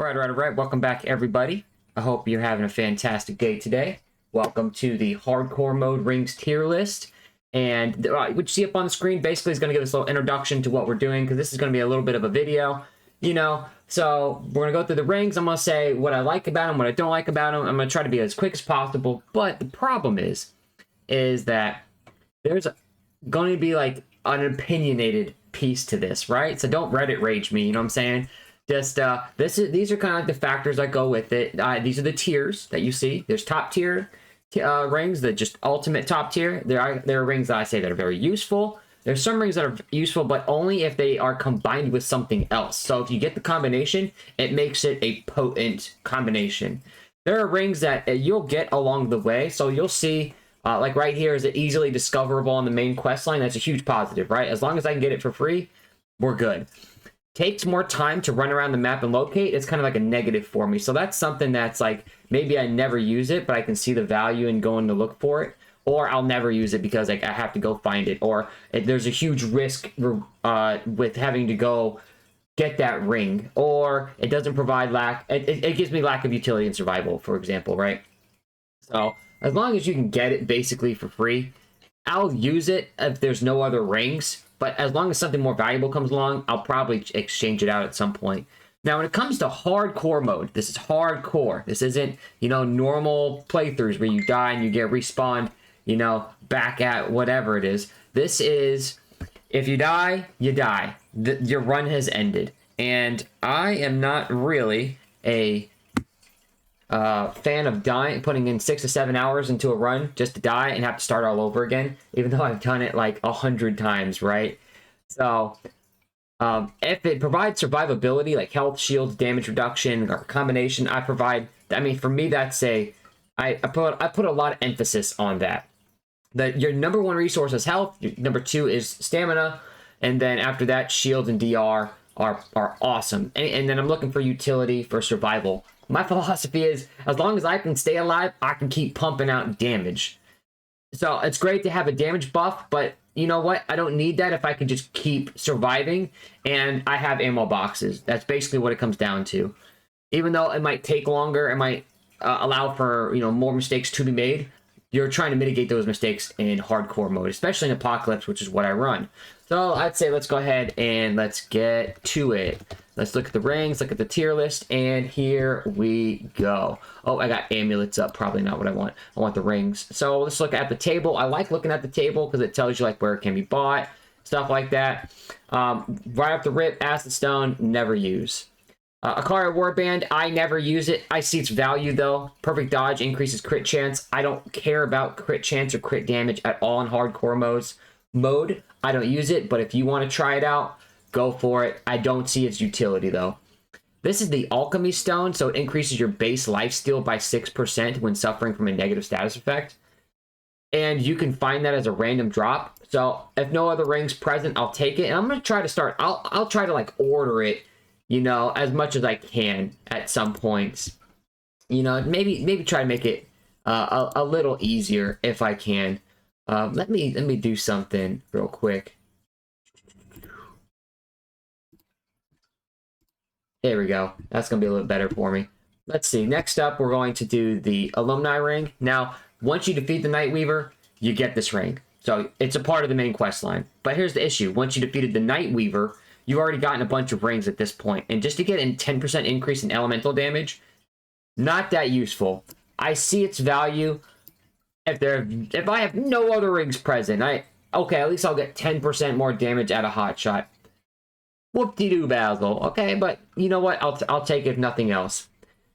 All right. Welcome back, everybody. I hope you're having a fantastic day today. Welcome to the hardcore mode rings tier list. And what you see up on the screen basically is going to give us a little introduction to what we're doing, because this is going to be a little bit of a video, So we're going to go through the rings. I'm going to say what I like about them, what I don't like about them. I'm going to try to be as quick as possible. But the problem is that there's going to be like an opinionated piece to this, right? So don't Reddit rage me, you know what I'm saying? Just these are kind of like the factors that go with it. These are the tiers that you see. There's top tier rings, that just ultimate top tier. There are rings that I say that are very useful. There's some rings that are useful, but only if they are combined with something else. So if you get the combination, it makes it a potent combination. There are rings that you'll get along the way. So you'll see, like right here, is it easily discoverable on the main quest line? That's a huge positive, right? As long as I can get it for free, we're good. Takes more time to run around the map and locate. It's kind of like a negative for me. So that's something that's like, maybe I never use it, but I can see the value in going to look for it. Or I'll never use it because like I have to go find it. Or there's a huge risk with having to go get that ring. Or it doesn't provide it gives me lack of utility in survival, for example, right? So as long as you can get it basically for free, I'll use it if there's no other rings. But as long as something more valuable comes along, I'll probably exchange it out at some point. Now, when it comes to hardcore mode, this is hardcore. This isn't, normal playthroughs where you die and you get respawned, back at whatever it is. This is, if you die, you die. Your run has ended. And I am not really a fan of putting in 6 to 7 hours into a run just to die and have to start all over again, even though I've done it like 100 times, right? So if it provides survivability, like health, shields, damage reduction, or combination, for me, that's I put a lot of emphasis on that. Your number one resource is health, your number two is stamina, and then after that, shields and DR are awesome. And then I'm looking for utility for survival. My philosophy is, as long as I can stay alive, I can keep pumping out damage. So it's great to have a damage buff, but you know what? I don't need that if I can just keep surviving, and I have ammo boxes. That's basically what it comes down to. Even though it might take longer, it might allow for more mistakes to be made, you're trying to mitigate those mistakes in hardcore mode, especially in Apocalypse, which is what I run. So I'd say let's go ahead and let's get to it. Let's look at the rings, look at the tier list, and here we go. Oh, I got amulets up. Probably not what I want. I want the rings. So let's look at the table. I like looking at the table because it tells you like where it can be bought, stuff like that. Right off the rip, Acid Stone, never use. Akari Warband, I never use it. I see its value though. Perfect Dodge increases crit chance. I don't care about crit chance or crit damage at all in hardcore mode. I don't use it, but if you want to try it out, go for it. I don't see its utility though. This is the Alchemy Stone, so it increases your base lifesteal by 6% when suffering from a negative status effect. And you can find that as a random drop. So if no other rings present, I'll take it. And I'm going to try to start, I'll try to like order it, as much as I can at some points. Maybe try to make it a little easier if I can. Let me do something real quick. There we go. That's going to be a little better for me. Let's see. Next up, we're going to do the Alumni Ring. Now, once you defeat the Nightweaver, you get this ring. So it's a part of the main quest line. But here's the issue. Once you defeated the Nightweaver, you've already gotten a bunch of rings at this point. And just to get a 10% increase in elemental damage, not that useful. I see its value if I have no other rings present. Okay, at least I'll get 10% more damage at a hot shot. Whoop-de-doo, Basil. Okay, but you know what? I'll take it if nothing else.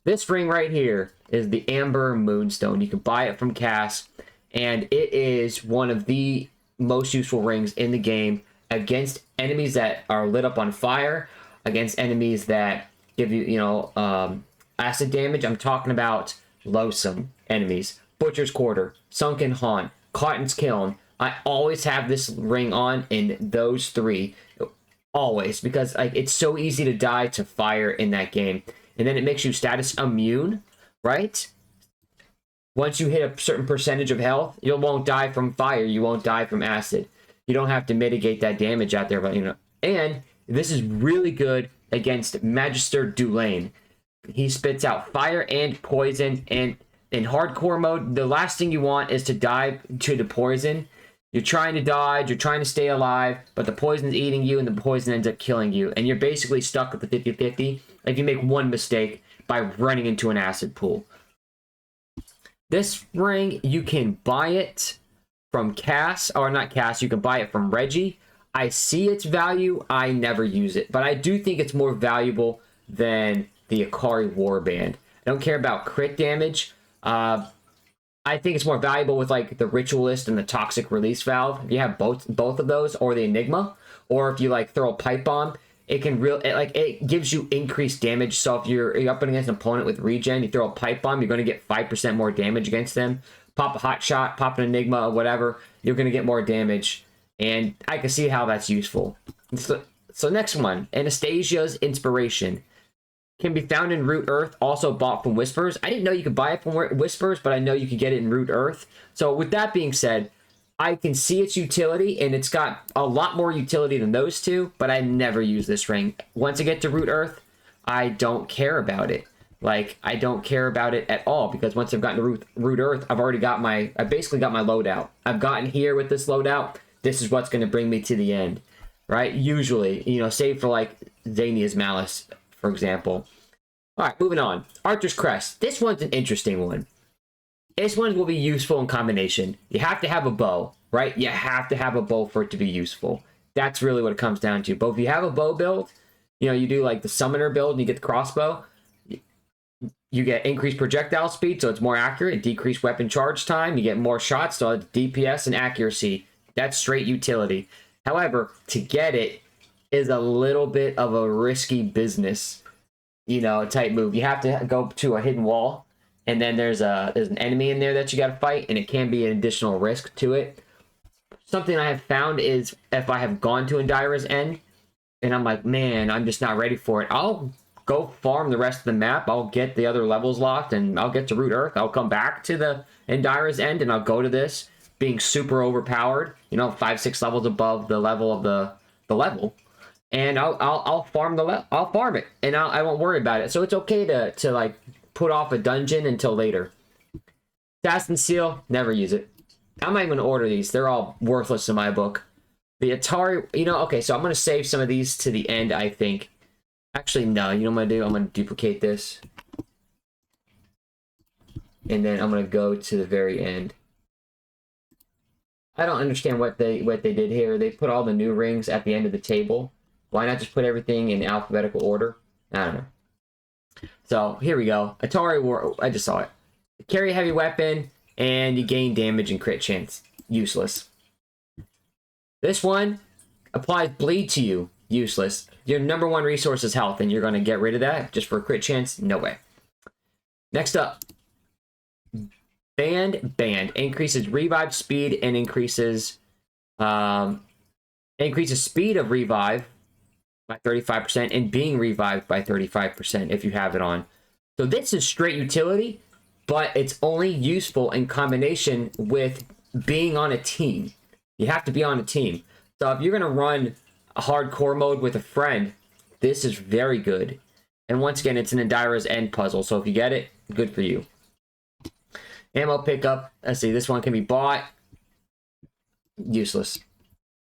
This ring right here is the Amber Moonstone. You can buy it from Cass, and it is one of the most useful rings in the game against enemies that are lit up on fire, against enemies that give you, acid damage. I'm talking about loathsome enemies. Butcher's Quarter, Sunken Haunt, Cotton's Kiln. I always have this ring on in those three. Always, because it's so easy to die to fire in that game. And then it makes you status immune, right? Once you hit a certain percentage of health, you won't die from fire. You won't die from acid. You don't have to mitigate that damage out there, but And this is really good against Magister Dulain. He spits out fire and poison, and in hardcore mode, the last thing you want is to die to the poison. You're trying to dodge, you're trying to stay alive, but the poison's eating you, and the poison ends up killing you. And you're basically stuck with the 50-50 if you make one mistake by running into an acid pool. This ring, you can buy it from Cass, or not Cass, you can buy it from Reggie. I see its value, I never use it, but I do think it's more valuable than the Akari Warband. I don't care about crit damage. I think it's more valuable with like the Ritualist and the Toxic Release Valve. If you have both of those, or the Enigma, or if you like throw a Pipe Bomb, it gives you increased damage. So if you're up against an opponent with regen, you throw a Pipe Bomb, you're going to get 5% more damage against them. Pop a Hot Shot, pop an Enigma, or whatever, you're going to get more damage. And I can see how that's useful. So next one, Anastasia's Inspiration. Can be found in Root Earth, also bought from Whispers. I didn't know you could buy it from Whispers, but I know you could get it in Root Earth. So with that being said, I can see its utility, and it's got a lot more utility than those two, but I never use this ring. Once I get to Root Earth, I don't care about it. Like, I don't care about it at all, because once I've gotten to Root Earth, I basically got my loadout. I've gotten here with this loadout. This is what's going to bring me to the end, right? Usually, save for like Xania's Malice, for example. All right, moving on. Archer's Crest. This one's an interesting one. This one will be useful in combination. You have to have a bow, right? You have to have a bow for it to be useful. That's really what it comes down to. But if you have a bow build, you do like the Summoner build and you get the crossbow, you get increased projectile speed, so it's more accurate, decreased weapon charge time, you get more shots, so it's DPS and accuracy. That's straight utility. However, to get it is a little bit of a risky business, type move. You have to go to a hidden wall, and then there's an enemy in there that you got to fight, and it can be an additional risk to it. Something I have found is if I have gone to Indira's End, and I'm like, man, I'm just not ready for it, I'll go farm the rest of the map, I'll get the other levels locked, and I'll get to Root Earth, I'll come back to the Indira's End, and I'll go to this, being super overpowered, 5-6 levels above the level of the level, and I'll farm I'll farm it, and I won't worry about it. So it's okay to like put off a dungeon until later. Assassin Seal, never use it. I'm not even gonna order these. They're all worthless in my book. The Atari, okay, so I'm gonna save some of these to the end, I think. Actually, no, you know what I'm gonna do? I'm gonna duplicate this, and then I'm gonna go to the very end. I don't understand what they did here. They put all the new rings at the end of the table. Why not just put everything in alphabetical order? I don't know. So here we go. Atari War. I just saw it. Carry heavy weapon, and you gain damage and crit chance. Useless. This one applies bleed to you. Useless. Your number one resource is health, and you're going to get rid of that just for a crit chance? No way. Next up. Band increases revive speed and increases speed of revive by 35% and being revived by 35% if you have it on. So this is straight utility, but it's only useful in combination with being on a team. You have to be on a team. So if you're going to run a hardcore mode with a friend, this is very good. And once again, it's an Indira's End puzzle, so if you get it, good for you. Ammo pickup. Let's see, this one can be bought. Useless.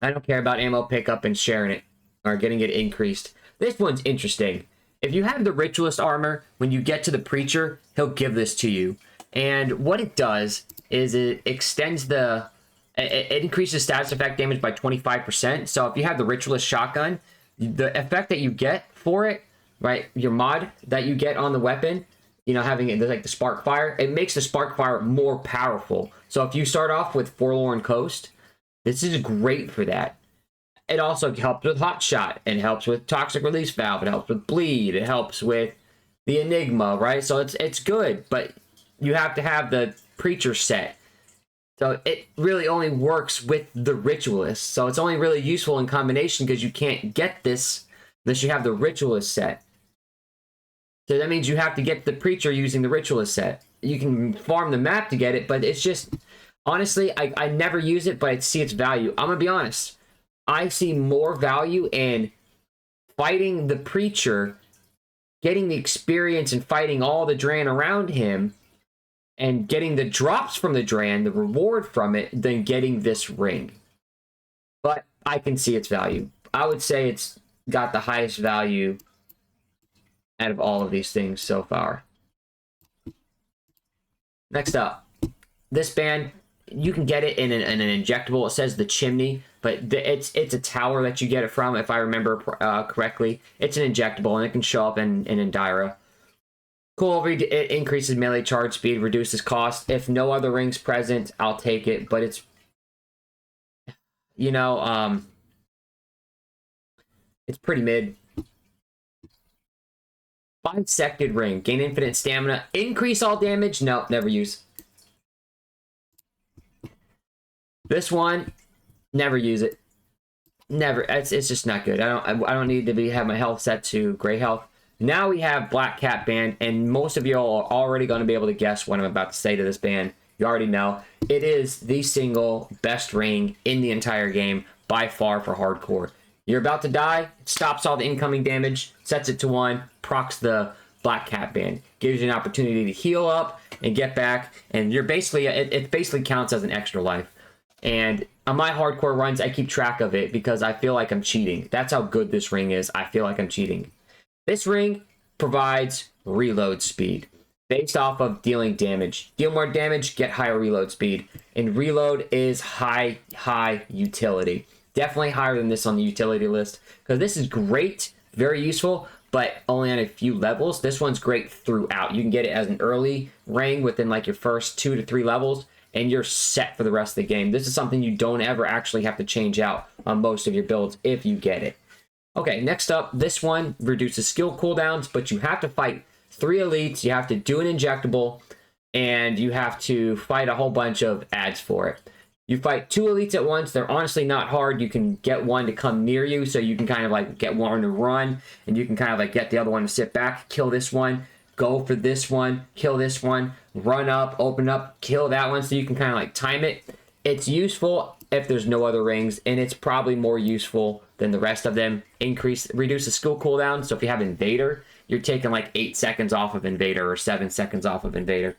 I don't care about ammo pickup and sharing it or getting it increased. This one's interesting. If you have the Ritualist armor, when you get to the Preacher, he'll give this to you. And what it does is it extends it increases status effect damage by 25%. So if you have the Ritualist shotgun, the effect that you get for it, right, your mod that you get on the weapon, having it like the spark fire, it makes the spark fire more powerful. So if you start off with Forlorn Coast, this is great for that. It also helps with Hot Shot, and helps with Toxic Release Valve, it helps with Bleed, it helps with the Enigma, right? So it's good, but you have to have the Preacher set. So it really only works with the Ritualist. So it's only really useful in combination because you can't get this unless you have the Ritualist set. So that means you have to get the Preacher using the Ritualist set. You can farm the map to get it, but it's just, honestly, I never use it, but I see its value. I'm going to be honest. I see more value in fighting the Preacher getting the experience and fighting all the Dran around him and getting the drops from the Dran, the reward from it, than getting this ring. But I can see its value. I would say it's got the highest value out of all of these things so far. Next up, this band, you can get it in an injectable. It says the chimney, but it's a tower that you get it from, if I remember correctly. It's an injectable, and it can show up in Indira. Cool, it increases melee charge speed, reduces cost. If no other rings present, I'll take it, but it's, you know, it's pretty mid. Bisected ring, gain infinite stamina, increase all damage. No, never use. This one, never use it. Never. It's just not good. I don't need to have my health set to gray health. Now we have Black Cat Band, and most of you are already going to be able to guess what I'm about to say to this band. You already know. It is the single best ring in the entire game by far for hardcore. You're about to die, it stops all the incoming damage, sets it to 1, procs the Black Cat Band. Gives you an opportunity to heal up and get back, and you're basically, it basically counts as an extra life. And on my hardcore runs, I keep track of it because I feel like I'm cheating. That's how good this ring is. I feel like I'm cheating. This ring provides reload speed based off of dealing damage. Deal more damage, get higher reload speed. And reload is high utility. Definitely higher than this on the utility list, because this is great, very useful, but only on a few levels. This one's great throughout. You can get it as an early ring within like your first 2 to 3 levels, and you're set for the rest of the game. This is something you don't ever actually have to change out on most of your builds if you get it. Okay, next up, this one reduces skill cooldowns, but you have to fight 3 elites, you have to do an injectable, and you have to fight a whole bunch of ads for it. You fight 2 elites at once. They're honestly not hard. You can get one to come near you, so you can kind of like get one to run, and you can kind of like get the other one to sit back, kill this one, go for this one, kill this one, run up, open up, kill that one, so you can kind of like time it. It's useful if there's no other rings, and it's probably more useful than the rest of them. Reduce the skill cooldown, so if you have Invader, you're taking like 8 seconds off of Invader or 7 seconds off of Invader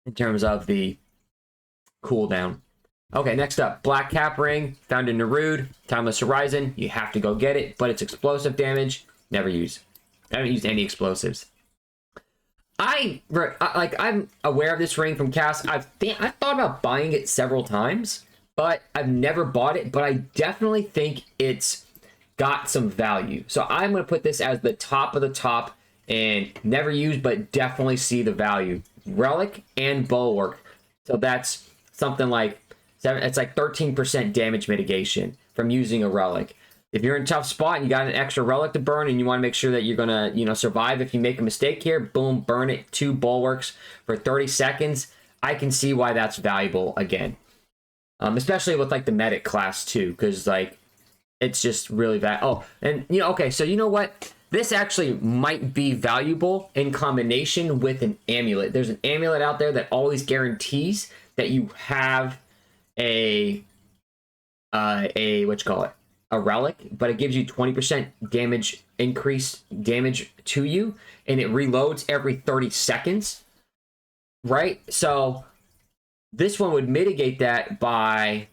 in terms of the cooldown. Okay, next up, Black Cap Ring, found in Narud, Timeless Horizon. You have to go get it, but it's explosive damage. Never use. I haven't used any explosives. I'm aware of this ring from Cass. I've thought about buying it several times, but I've never bought it. But I definitely think it's got some value. So I'm going to put this as the top of the top and never used, but definitely see the value. Relic and Bulwark. So that's something like, it's like 13% damage mitigation from using a relic. If you're in a tough spot and you got an extra relic to burn and you want to make sure that you're going to, survive if you make a mistake here, boom, burn it, 2 bulwarks for 30 seconds. I can see why that's valuable again. Especially with like the medic class too, because like it's just really oh, and okay, so you know what? This actually might be valuable in combination with an amulet. There's an amulet out there that always guarantees that you have a a relic, but it gives you 20% damage, increased damage to you, and it reloads every 30 seconds, right? So this one would mitigate that by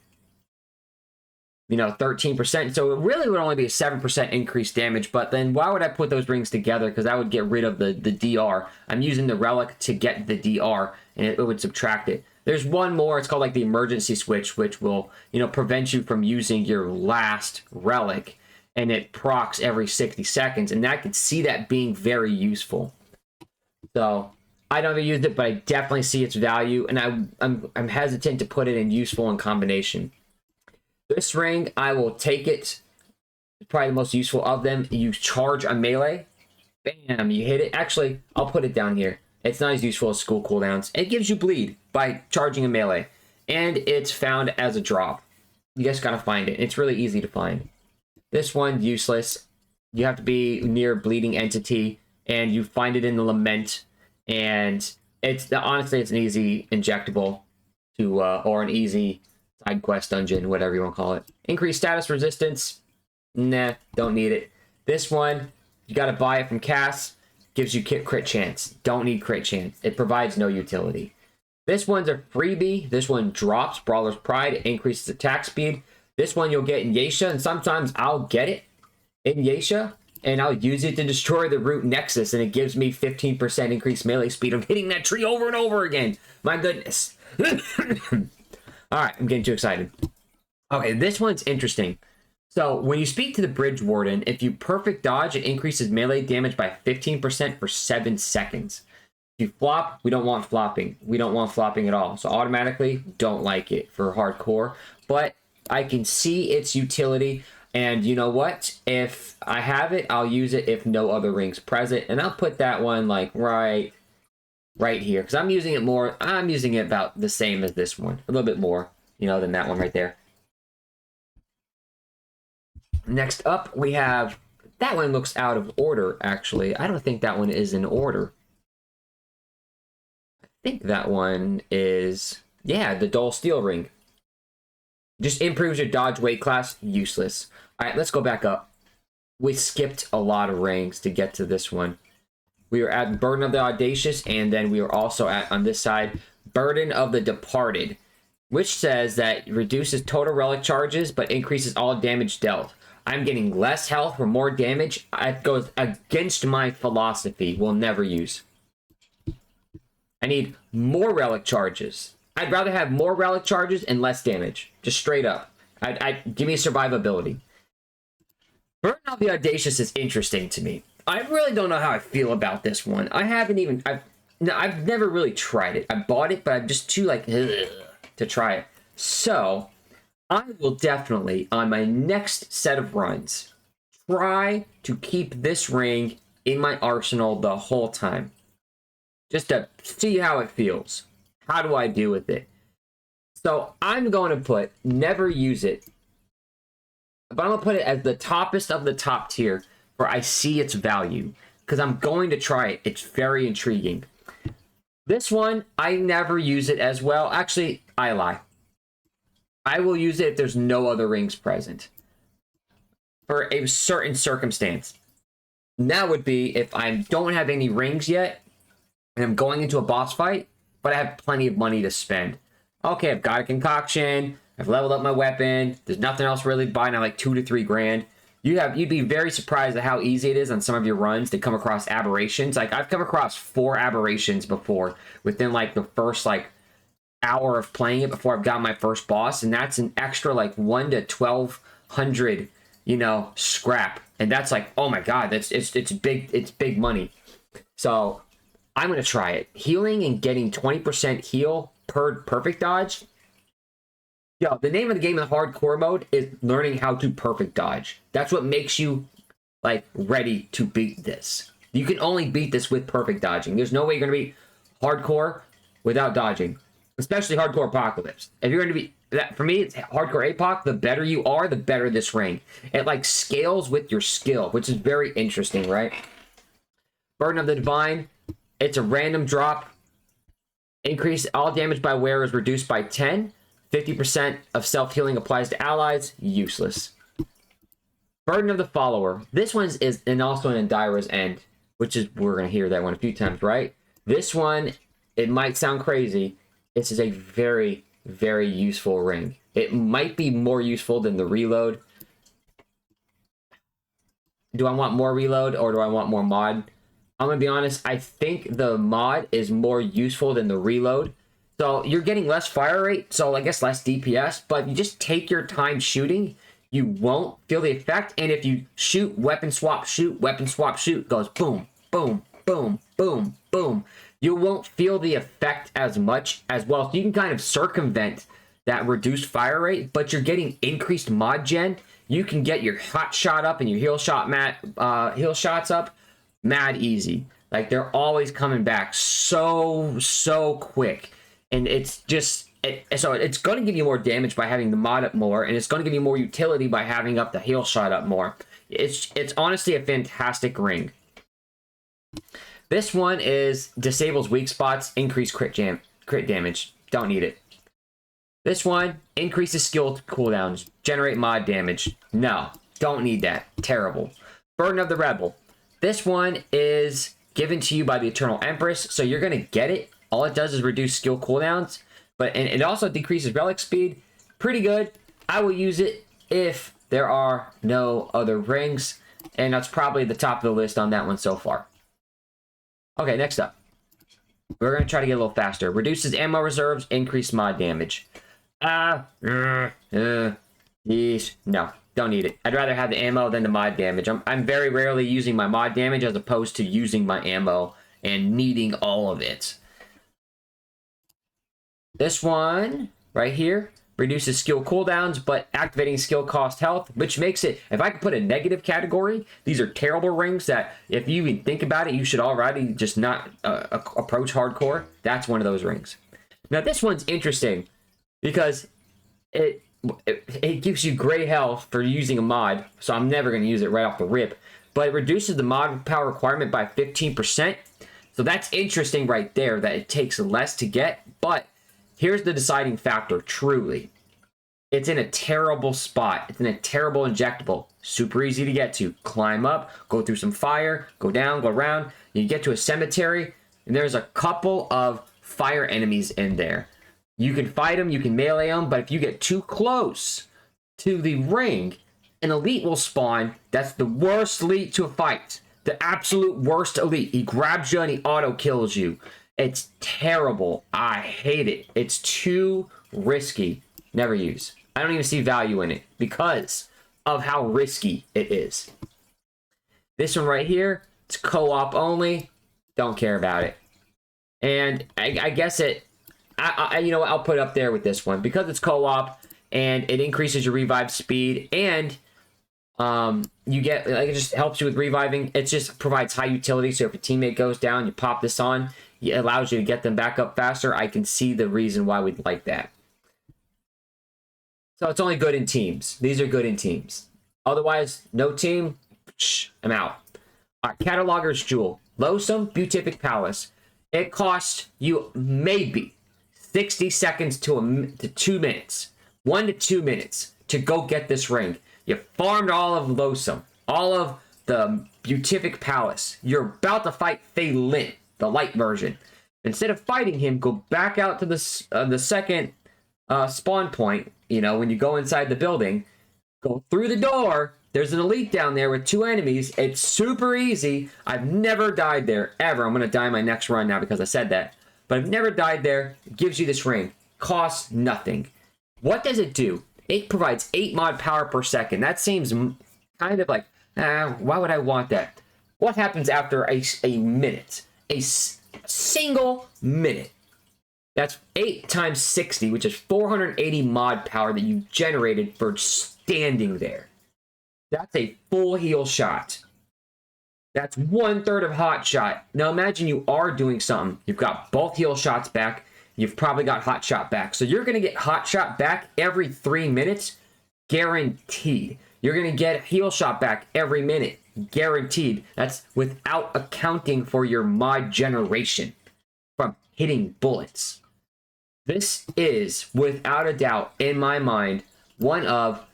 13%. So it really would only be a 7% increased damage, but then why would I put those rings together? Because I would get rid of the DR. I'm using the relic to get the DR, and it would subtract it. There's one more, it's called like the emergency switch, which will, prevent you from using your last relic, and it procs every 60 seconds, and I could see that being very useful. So I don't ever use it, but I definitely see its value, and I'm hesitant to put it in useful in combination. This ring, I will take it. It's probably the most useful of them. You charge a melee, bam, you hit it. Actually, I'll put it down here. It's not as useful as school cooldowns. It gives you bleed by charging a melee. And it's found as a drop. You just gotta find it. It's really easy to find. This one, useless. You have to be near bleeding entity, and you find it in the Lament. And honestly, it's an easy injectable to, or an easy side quest dungeon, whatever you want to call it. Increased status resistance. Nah, don't need it. This one, You got to buy it from Cass. Gives you crit chance. Don't need crit chance. It provides no utility. This one's a freebie. This one drops Brawler's Pride. It increases attack speed. This one you'll get in Yasha, and sometimes I'll get it in Yasha, and I'll use it to destroy the root nexus, and it gives me 15% increased melee speed of hitting that tree over and over again. My goodness. All right, I'm getting too excited. Okay, this one's interesting. So when you speak to the Bridge Warden, if you perfect dodge, it increases melee damage by 15% for 7 seconds. If you flop, we don't want flopping. We don't want flopping at all. So automatically, don't like it for hardcore. But I can see its utility. And you know what? If I have it, I'll use it if no other ring's present. And I'll put that one like right here. Because I'm using it more. I'm using it about the same as this one. A little bit more, than that one right there. Next up, we have... That one looks out of order, actually. I don't think that one is in order. I think that one is... Yeah, the Dull Steel Ring. Just improves your dodge weight class. Useless. Alright, let's go back up. We skipped a lot of rings to get to this one. We were at Burden of the Audacious, and then we were also at, on this side, Burden of the Departed, which says that it reduces total relic charges, but increases all damage dealt. I'm getting less health for more damage. It goes against my philosophy. We'll never use. I need more relic charges. I'd rather have more relic charges and less damage. Just straight up. Give me survivability. Burden of the Audacious is interesting to me. I really don't know how I feel about this one. I've never really tried it. I bought it, but I'm just too to try it. So I will definitely, on my next set of runs, try to keep this ring in my arsenal the whole time. Just to see how it feels. How do I deal with it? So I'm going to put never use it. But I'm going to put it as the toppest of the top tier where I see its value. Because I'm going to try it. It's very intriguing. This one, I never use it as well. Actually, I lie. I will use it if there's no other rings present. For a certain circumstance. And that would be if I don't have any rings yet. And I'm going into a boss fight. But I have plenty of money to spend. Okay, I've got a concoction. I've leveled up my weapon. There's nothing else really to buy. And I'm like 2 to 3 grand. You'd be very surprised at how easy it is on some of your runs to come across aberrations. Like I've come across 4 aberrations before within like the first hour of playing it before I've got my first boss, and that's an extra 1 to 1200, scrap. And that's like, oh my god, it's big money. So I'm gonna try it. Healing and getting 20% heal per perfect dodge. Yo, the name of the game in the hardcore mode is learning how to perfect dodge. That's what makes you, ready to beat this. You can only beat this with perfect dodging. There's no way you're going to beat hardcore without dodging. Especially hardcore apocalypse. If you're going to be... For me, it's hardcore APOC. The better you are, the better this ring. It, scales with your skill, which is very interesting, right? Burden of the Divine. It's a random drop. Increase all damage by wearer is reduced by 10. 50% of self-healing applies to allies. Useless. Burden of the Follower. This one is and also in Indira's End, which is, we're going to hear that one a few times, right? This one, it might sound crazy. This is a very, very useful ring. It might be more useful than the reload. Do I want more reload or do I want more mod? I'm going to be honest. I think the mod is more useful than the reload. So you're getting less fire rate, so I guess less DPS, but you just take your time shooting, you won't feel the effect, and if you shoot, weapon swap, shoot, goes boom, boom, boom, boom, boom. You won't feel the effect as much as well, so you can kind of circumvent that reduced fire rate, but you're getting increased mod gen. You can get your hot shot up and your heal shots up mad easy. They're always coming back so quick. And it's just, so it's going to give you more damage by having the mod up more, and it's going to give you more utility by having up the heal shot up more. It's honestly a fantastic ring. This one is disables weak spots, increase crit damage. Don't need it. This one increases skill cooldowns, generate mod damage. No, don't need that. Terrible. Burden of the Rebel. This one is given to you by the Eternal Empress, so you're going to get it. All it does is reduce skill cooldowns, and it also decreases relic speed. Pretty good. I will use it if there are no other rings, and that's probably the top of the list on that one so far. Okay, next up. We're going to try to get a little faster. Reduces ammo reserves, increase mod damage. Yeesh. No, don't need it. I'd rather have the ammo than the mod damage. I'm very rarely using my mod damage as opposed to using my ammo and needing all of it. This one right here reduces skill cooldowns, but activating skill cost health, which makes it, if I could put a negative category, these are terrible rings that if you even think about it, you should already just not approach hardcore. That's one of those rings. Now this one's interesting because it gives you great health for using a mod, so I'm never going to use it right off the rip, but it reduces the mod power requirement by 15%. So that's interesting right there, that it takes less to get, but here's the deciding factor, truly. It's in a terrible spot. It's in a terrible injectable. Super easy to get to. Climb up, go through some fire, go down, go around. You get to a cemetery, and there's a couple of fire enemies in there. You can fight them, you can melee them, but if you get too close to the ring, an elite will spawn. That's the worst elite to fight. The absolute worst elite. He grabs you and he auto kills you. It's terrible. I hate it. It's too risky. Never use. I don't even see value in it because of how risky it is. This one right here, it's co-op only. Don't care about it. And I guess it, you know, I'll put it up there with this one because it's co-op and it increases your revive speed and you get, like, it just helps you with reviving. It just provides high utility. So if a teammate goes down, you pop this on. It allows you to get them back up faster. I can see the reason why we'd like that. So it's only good in teams. These are good in teams. Otherwise, no team, I'm out. All right, Cataloger's Jewel. Loathsome Beatific Palace. It costs you maybe 60 seconds to 2 minutes. 1 to 2 minutes to go get this ring. You farmed all of Loathsome. All of the Beatific Palace. You're about to fight Phelan, the light version. Instead of fighting him, go back out to the second spawn point. You know, when you go inside the building, go through the door. There's an elite down there with 2 enemies. It's super easy. I've never died there, ever. I'm going to die my next run now because I said that. But I've never died there. It gives you this ring. Costs nothing. What does it do? It provides 8 mod power per second. That seems kind of like, why would I want that? What happens after a minute? A single minute. That's 8 times 60, which is 480 mod power that you generated for standing there. That's a full heal shot. That's 1/3 of hot shot. Now imagine you are doing something. You've got both heal shots back. You've probably got hot shot back. So you're going to get hot shot back every 3 minutes. Guaranteed. You're going to get heal shot back every minute. Guaranteed. That's without accounting for your mod generation from hitting bullets. This is, without a doubt, in my mind, one of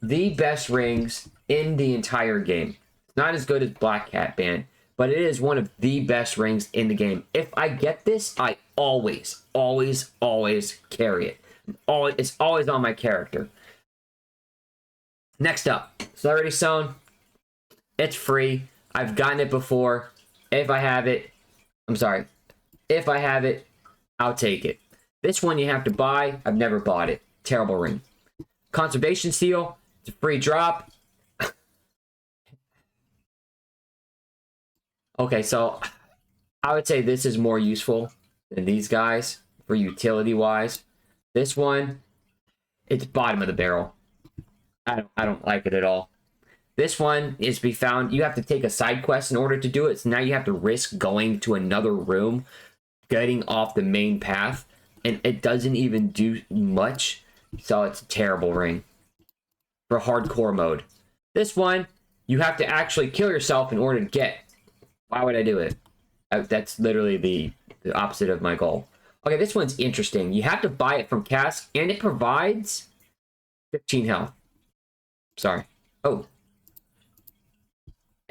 the best rings in the entire game. It's not as good as Black Cat Band, but it is one of the best rings in the game. If I get this, I always, always, always carry it. It's always on my character. Next up, Celerity Stone. It's free. I've gotten it before. If I have it, I'll take it. This one you have to buy. I've never bought it. Terrible ring. Conservation Seal. It's a free drop. Okay, so I would say this is more useful than these guys for utility-wise. This one, it's bottom of the barrel. I don't like it at all. This one is to be found. You have to take a side quest in order to do it. So now you have to risk going to another room, getting off the main path, and it doesn't even do much. So it's a terrible ring for hardcore mode. This one, you have to actually kill yourself in order to get. Why would I do it? That's literally the opposite of my goal. Okay, this one's interesting. You have to buy it from Cask, and it provides 15 health. Sorry. Oh.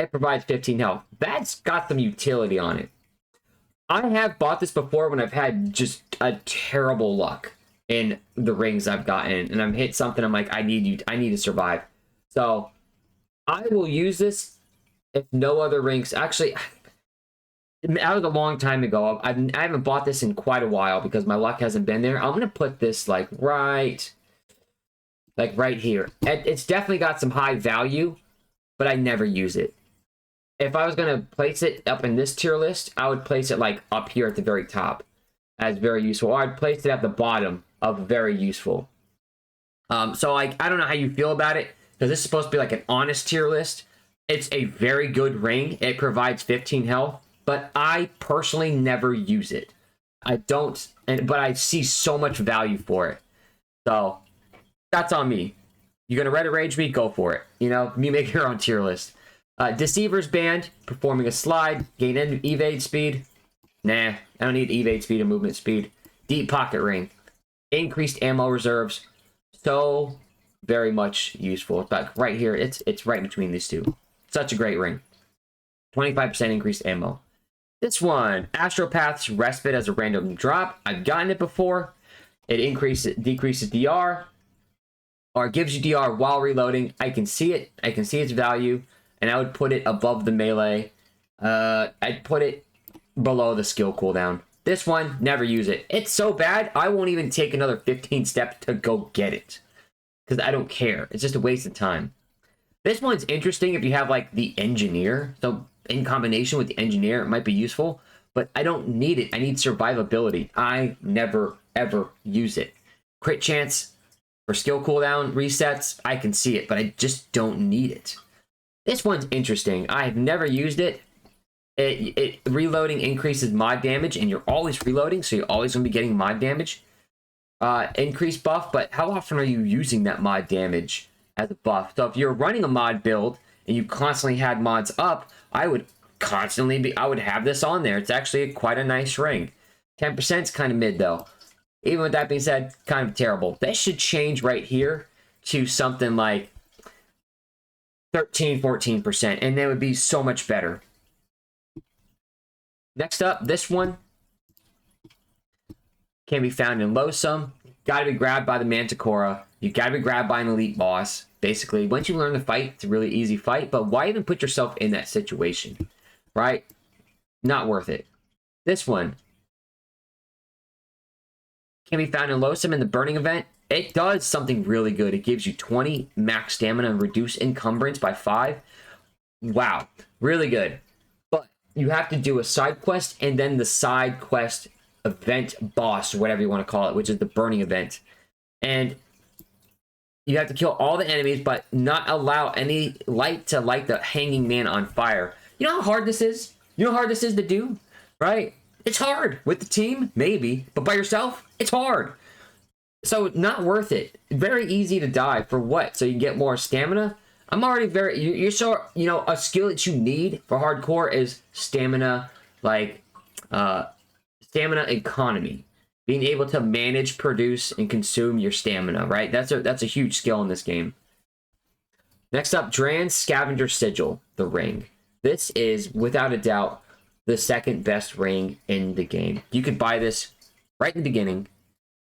It provides 15 health. That's got some utility on it. I have bought this before when I've had just a terrible luck in the rings I've gotten, and I've hit something. I'm like, I need to survive. So I will use this if no other rings. Actually, that was a long time ago. I haven't bought this in quite a while because my luck hasn't been there. I'm gonna put this like right here. It's definitely got some high value, but I never use it. If I was gonna place it up in this tier list, I would place it like up here at the very top as very useful, or I'd place it at the bottom of very useful. So like, I don't know how you feel about it, because this is supposed to be like an honest tier list. It's a very good ring. It provides 15 health, but I personally never use it. I don't, but I see so much value for it. So that's on me. You're gonna Reddit rage me? Go for it. You know, you make your own tier list. Deceiver's Band, performing a slide, gain evade speed. Nah, I don't need evade speed or movement speed. Deep Pocket Ring, increased ammo reserves. So very much useful. It's like right here, it's right between these two. Such a great ring. 25% increased ammo. This one, Astropath's Respite as a random drop. I've gotten it before. It decreases DR, or gives you DR while reloading. I can see it. I can see its value. And I would put it above the melee. I'd put it below the skill cooldown. This one, never use it. It's so bad, I won't even take another 15 steps to go get it. Because I don't care. It's just a waste of time. This one's interesting if you have, like, the Engineer. So, in combination with the Engineer, it might be useful. But I don't need it. I need survivability. I never, ever use it. Crit chance for skill cooldown resets, I can see it. But I just don't need it. This one's interesting. I've never used it. It reloading increases mod damage, and you're always reloading, so you're always going to be getting mod damage. Increased buff, but how often are you using that mod damage as a buff? So if you're running a mod build, and you constantly had mods up, I would have this on there. It's actually quite a nice ring. 10% is kind of mid, though. Even with that being said, kind of terrible. That should change right here to something like 13, 14%, and that would be so much better. Next up, this one can be found in low sum. Got to be grabbed by the Manticora. You got to be grabbed by an elite boss. Basically, once you learn to fight, it's a really easy fight, but why even put yourself in that situation, right? Not worth it. This one can be found in low sum in the Burning event. It does something really good. It gives you 20 max stamina and reduce encumbrance by 5. Wow, really good. But you have to do a side quest and then the side quest event boss, or whatever you want to call it, which is the Burning event. And you have to kill all the enemies, but not allow any light to light the hanging man on fire. You know how hard this is? You know how hard this is to do, right? It's hard. With the team, maybe. But by yourself, it's hard. So, not worth it. Very easy to die. For what? So you get more stamina? I'm already very... You're so... You know, a skill that you need for hardcore is stamina, like... stamina economy. Being able to manage, produce, and consume your stamina, right? That's a huge skill in this game. Next up, Dran's Scavenger Sigil, the ring. This is, without a doubt, the second best ring in the game. You could buy this right in the beginning.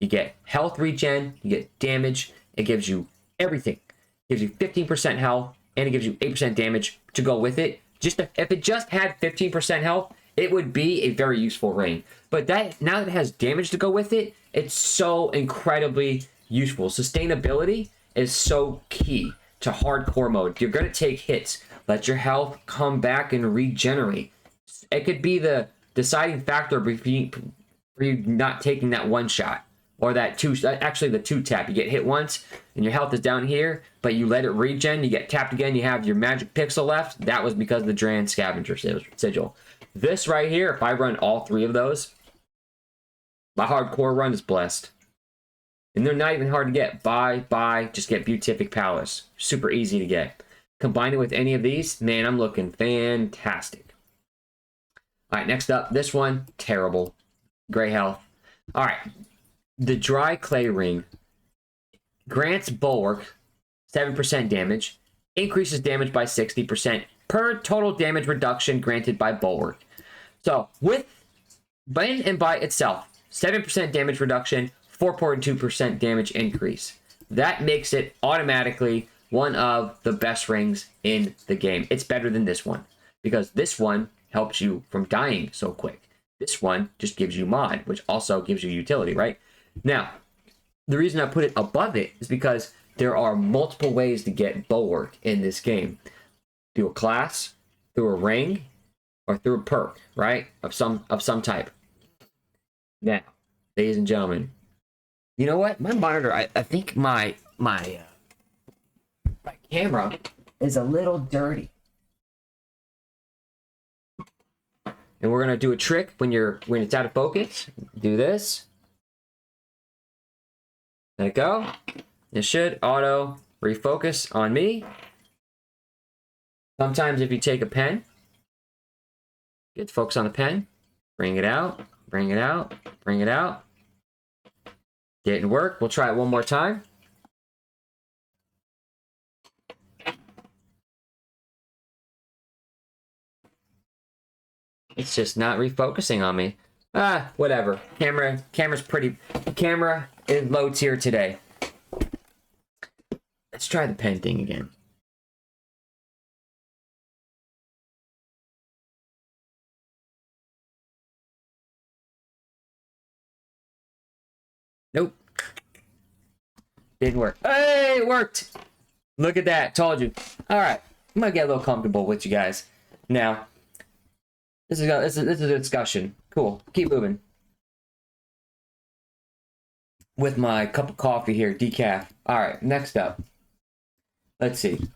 You get health regen, you get damage, it gives you everything. It gives you 15% health, and it gives you 8% damage to go with it. If it just had 15% health, it would be a very useful ring. But now that it has damage to go with it, it's so incredibly useful. Sustainability is so key to hardcore mode. You're going to take hits. Let your health come back and regenerate. It could be the deciding factor for you not taking that one shot. Or actually the 2-tap. You get hit once, and your health is down here, but you let it regen, you get tapped again, you have your magic pixel left. That was because of the Dran Scavenger Sigil. This right here, if I run all 3 of those, my hardcore run is blessed. And they're not even hard to get. Buy, just get Beatific Palace. Super easy to get. Combine it with any of these, man, I'm looking fantastic. Alright, next up, this one, terrible. Gray health. Alright. The Dry Clay Ring grants Bulwark 7% damage, increases damage by 60%, per total damage reduction granted by Bulwark. So with in and by itself, 7% damage reduction, 4.2% damage increase. That makes it automatically one of the best rings in the game. It's better than this one because this one helps you from dying so quick. This one just gives you mod, which also gives you utility, right? Now, the reason I put it above it is because there are multiple ways to get Bulwark in this game. Through a class, through a ring, or through a perk, right? Of some type. Now, ladies and gentlemen, you know what? My monitor, I think my camera is a little dirty. And we're gonna do a trick when it's out of focus. Do this. Let it go. It should auto refocus on me. Sometimes if you take a pen, get focus on the pen, bring it out, bring it out, bring it out. Didn't work. We'll try it one more time. It's just not refocusing on me. Ah, whatever. Camera's pretty. Camera is low tier today. Let's try the pen thing again. Nope. Didn't work. Hey, it worked. Look at that. Told you. All right. I'm gonna get a little comfortable with you guys now. This is a discussion. Cool. Keep moving. With my cup of coffee here, decaf. All right. Next up. Let's see.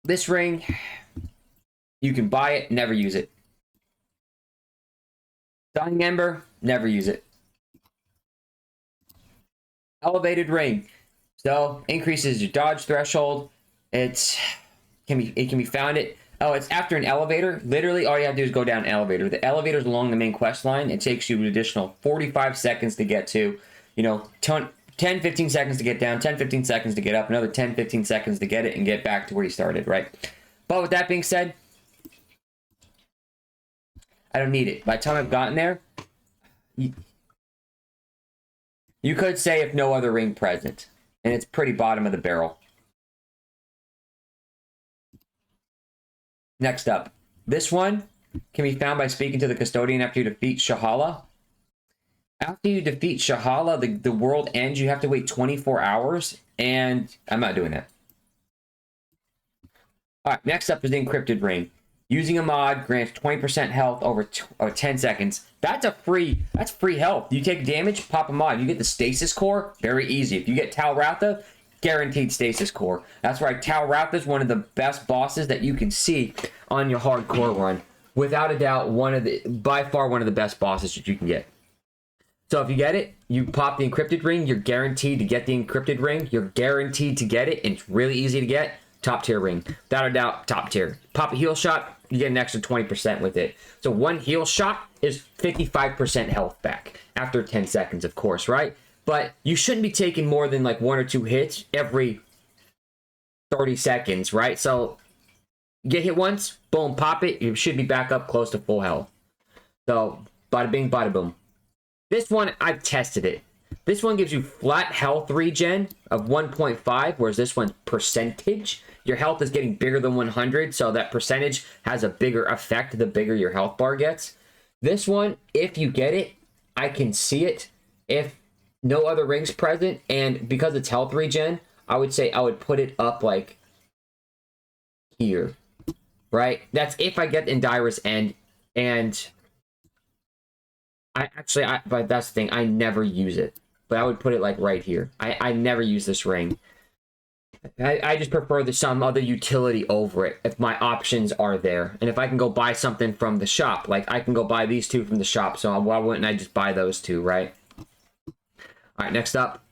This ring, you can buy it, never use it. Dying Ember, never use it. Elevated ring. So increases your dodge threshold. It can be found at it's after an elevator. Literally all you have to do is go down an elevator. The elevator's along the main quest line. It takes you an additional 45 seconds to get to, 10-15 seconds to get down, 10-15 seconds to get up, another 10-15 seconds to get it and get back to where you started, right? But with that being said, I don't need it. By the time I've gotten there, you could say if no other ring present. And it's pretty bottom of the barrel. Next up. This one can be found by speaking to the custodian after you defeat Shahala. After you defeat Shahala, the world ends. You have to wait 24 hours. And I'm not doing that. Alright, next up is the encrypted ring. Using a mod grants 20% health over 10 seconds. That's free health. You take damage, pop a mod. You get the stasis core, very easy. If you get Tal Ratha, guaranteed stasis core. That's right, Tal Ratha is one of the best bosses that you can see on your hardcore run. Without a doubt, by far one of the best bosses that you can get. So if you get it, you pop the encrypted ring, you're guaranteed to get the encrypted ring. You're guaranteed to get it, and it's really easy to get. Top tier ring. Without a doubt, top tier. Pop a heal shot, you get an extra 20% with it. So one heal shot is 55% health back. After 10 seconds, of course, right? But you shouldn't be taking more than like 1 or 2 hits every 30 seconds, right? So get hit once, boom, pop it. You should be back up close to full health. So bada bing, bada boom. This one, I've tested it. This one gives you flat health regen of 1.5, whereas this one's percentage. Your health is getting bigger than 100, so that percentage has a bigger effect the bigger your health bar gets. This one, if you get it, I can see it. If no other rings present, and because it's health regen, I would say I would put it up like here, right? That's if I get Indira's End, and but that's the thing, I never use it. But I would put it like right here. I never use this ring. I just prefer some other utility over it if my options are there. And if I can go buy something from the shop, like I can go buy these two from the shop, so why wouldn't I just buy those two, right? Alright, next up,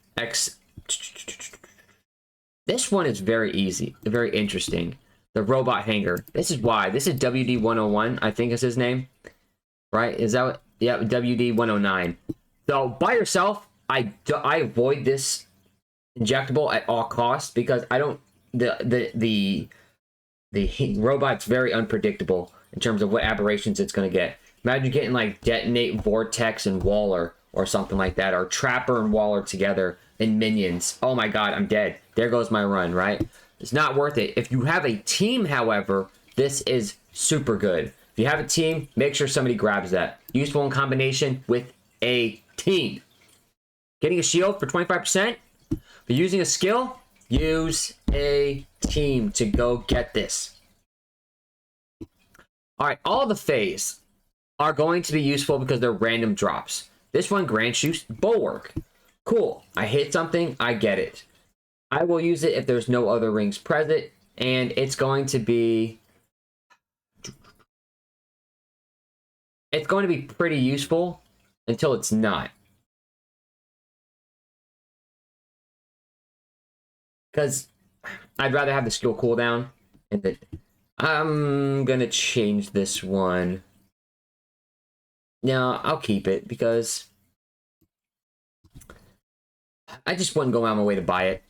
this one is very easy, very interesting. The robot hanger. This is why. This is WD-101, I think is his name. Right? Is that what? Yeah, WD-109. So by yourself, I avoid this injectable at all costs because I don't the robot's very unpredictable in terms of what aberrations it's going to get. Imagine getting like Detonate, Vortex, and Waller or something like that, or Trapper and Waller together in minions. Oh my god, I'm dead. There goes my run, right? It's not worth it. If you have a team, however, this is super good. If you have a team, make sure somebody grabs that. Useful in combination with a team. Getting a shield for 25%. If you're using a skill, use a team to go get this. All right, all the phase are going to be useful because they're random drops. This one grants you Bulwark. Cool. I hit something, I get it. I will use it if there's no other rings present, and it's going to be... It's going to be pretty useful until it's not. Because I'd rather have the skill cooldown. And I'm going to change this one. No, I'll keep it because I just wouldn't go out of my way to buy it.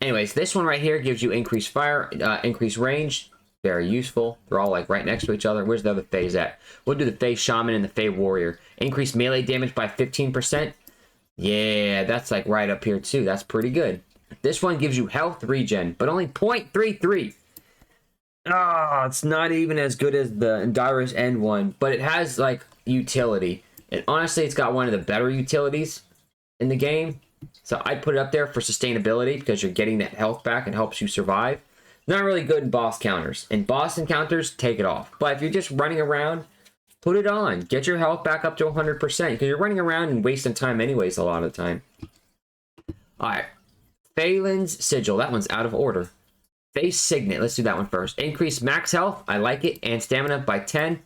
Anyways, this one right here gives you increased fire, increased range. Very useful. They're all like right next to each other. Where's the other phase at? We'll do the phase shaman and the phase warrior. Increased melee damage by 15%. Yeah, that's like right up here too. That's pretty good. This one gives you health regen, but only 0.33. Ah, it's not even as good as the Endira's End one, but it has like utility. And honestly, it's got one of the better utilities in the game. So I'd put it up there for sustainability because you're getting that health back and helps you survive. Not really good in boss counters. In boss encounters, take it off. But if you're just running around, put it on. Get your health back up to 100% because you're running around and wasting time anyways a lot of the time. Alright. Phelan's Sigil. That one's out of order. Phase Signet. Let's do that one first. Increase max health. I like it. And stamina by 10.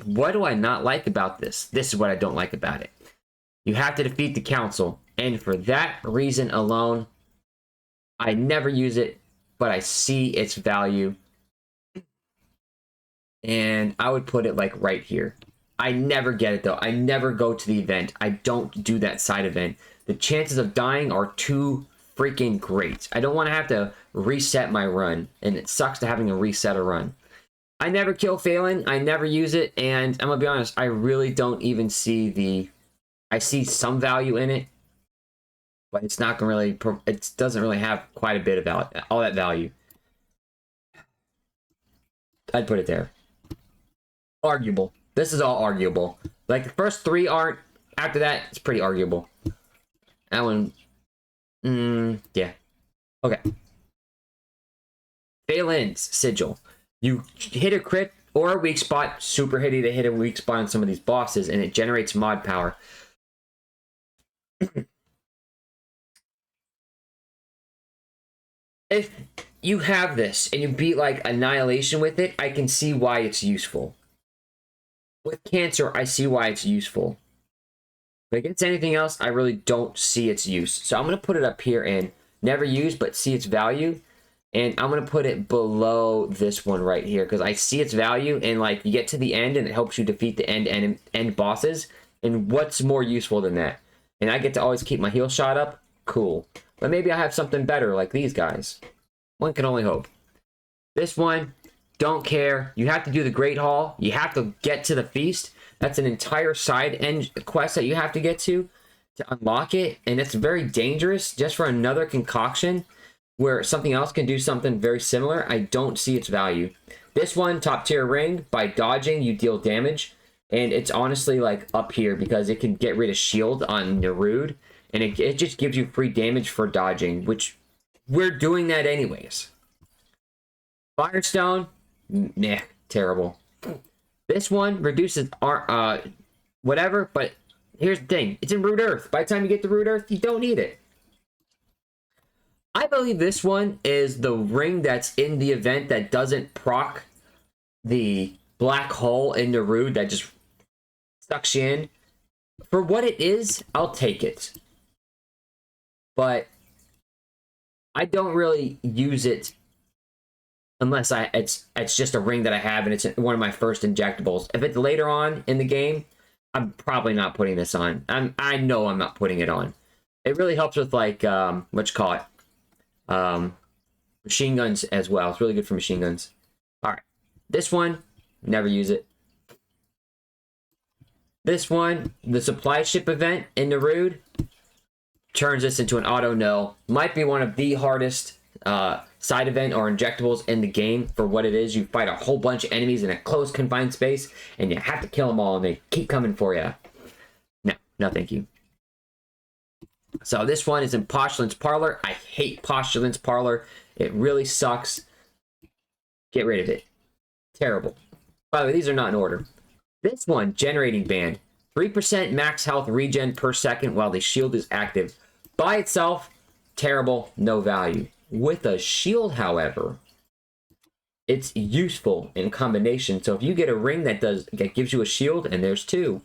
What do I not like about this? This is what I don't like about it. You have to defeat the council. And for that reason alone, I never use it, but I see its value. And I would put it like right here. I never get it though. I never go to the event. I don't do that side event. The chances of dying are too freaking great. I don't want to have to reset my run. And it sucks to having to reset a run. I never kill Phelan. I never use it. And I'm going to be honest, I really don't even see the... I see some value in it. But it's not going to really... It doesn't really have quite a bit of all that value. I'd put it there. Arguable. This is all arguable. Like, the first three aren't. After that, it's pretty arguable. That one... yeah. Okay. Phelan's Sigil. You hit a crit or a weak spot. Super hitty to hit a weak spot on some of these bosses, and it generates mod power. If you have this and you beat like Annihilation with it, I can see why it's useful. With Cancer, I see why it's useful. But against anything else, I really don't see its use. So I'm going to put it up here and never use, but see its value. And I'm going to put it below this one right here because I see its value. And like you get to the end and it helps you defeat the end bosses. And what's more useful than that? And I get to always keep my heal shot up. Cool. But maybe I have something better like these guys. One can only hope. This one, don't care. You have to do the Great Hall. You have to get to the feast. That's an entire side end quest that you have to get to unlock it. And it's very dangerous just for another concoction where something else can do something very similar. I don't see its value. This one, top tier ring. By dodging, you deal damage. And it's honestly like up here because it can get rid of shield on Nerude. And it just gives you free damage for dodging, which we're doing that anyways. Firestone, nah, terrible. This one reduces our, whatever, but here's the thing. It's in Root Earth. By the time you get to Root Earth, you don't need it. I believe this one is the ring that's in the event that doesn't proc the black hole in the Root that just sucks you in. For what it is, I'll take it. But I don't really use it unless it's just a ring that I have and it's one of my first injectables. If it's later on in the game, I'm probably not putting this on. I know I'm not putting it on. It really helps with like what you call it, Machine guns as well. It's really good for machine guns. All right. This one, never use it. This one, the supply ship event in the Rude, turns this into an auto no. Might be one of the hardest side event or injectables in the game for what it is. You fight a whole bunch of enemies in a close confined space, and you have to kill them all, and they keep coming for you. No, no thank you. So this one is in Postulant's Parlor. I hate Postulant's Parlor. It really sucks. Get rid of it. Terrible. By the way, these are not in order. This one, Generating Band. 3% max health regen per second while the shield is active. By itself, terrible, no value. With a shield, however, it's useful in combination. So if you get a ring that gives you a shield, and there's two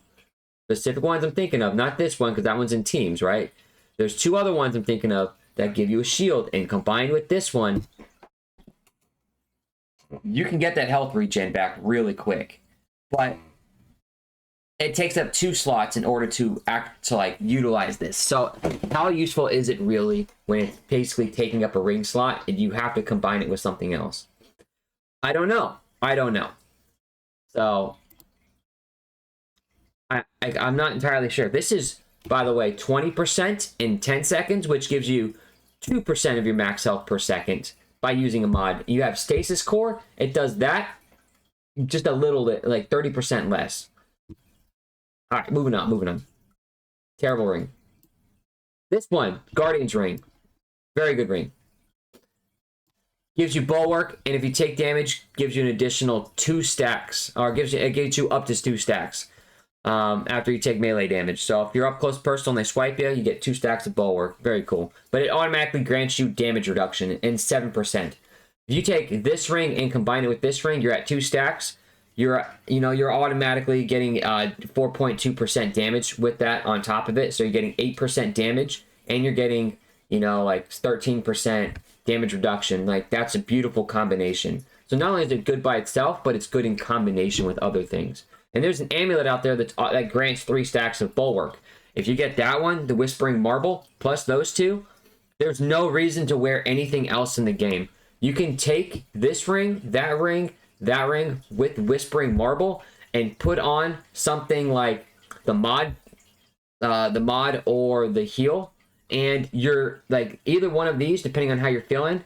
specific ones I'm thinking of, not this one because that one's in teams, right? There's two other ones I'm thinking of that give you a shield, and combined with this one, you can get that health regen back really quick. But it takes up 2 slots in order to utilize this. So how useful is it really when it's basically taking up a ring slot and you have to combine it with something else? I don't know. So I'm not entirely sure. This is, by the way, 20% in 10 seconds, which gives you 2% of your max health per second by using a mod. You have Stasis Core. It does that just a little bit, like 30% less. All right, moving on. Terrible ring. This one, Guardian's Ring. Very good ring. Gives you bulwark, and if you take damage, gives you an additional 2 stacks, or it gives you up to 2 stacks after you take melee damage. So if you're up close personal and they swipe you, you get 2 stacks of bulwark. Very cool. But it automatically grants you damage reduction in 7%. If you take this ring and combine it with this ring, you're at 2 stacks. You're automatically getting 4.2% damage with that on top of it. So you're getting 8% damage, and you're getting, like 13% damage reduction. Like, that's a beautiful combination. So not only is it good by itself, but it's good in combination with other things. And there's an amulet out there that grants 3 stacks of bulwark. If you get that one, the Whispering Marble, plus those two, there's no reason to wear anything else in the game. You can take this ring, that ring with Whispering Marble and put on something like the mod or the heal, and you're like either one of these, depending on how you're feeling.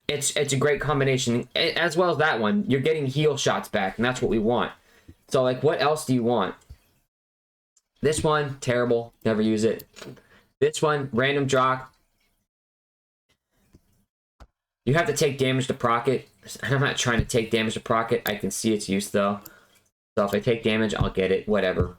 It's a great combination, as well as that one. You're getting heal shots back, and that's what we want. So, like, what else do you want? This one, terrible. Never use it. This one, random drop. You have to take damage to proc it. I'm not trying to take damage to proc it. I can see its use, though. So if I take damage, I'll get it. Whatever.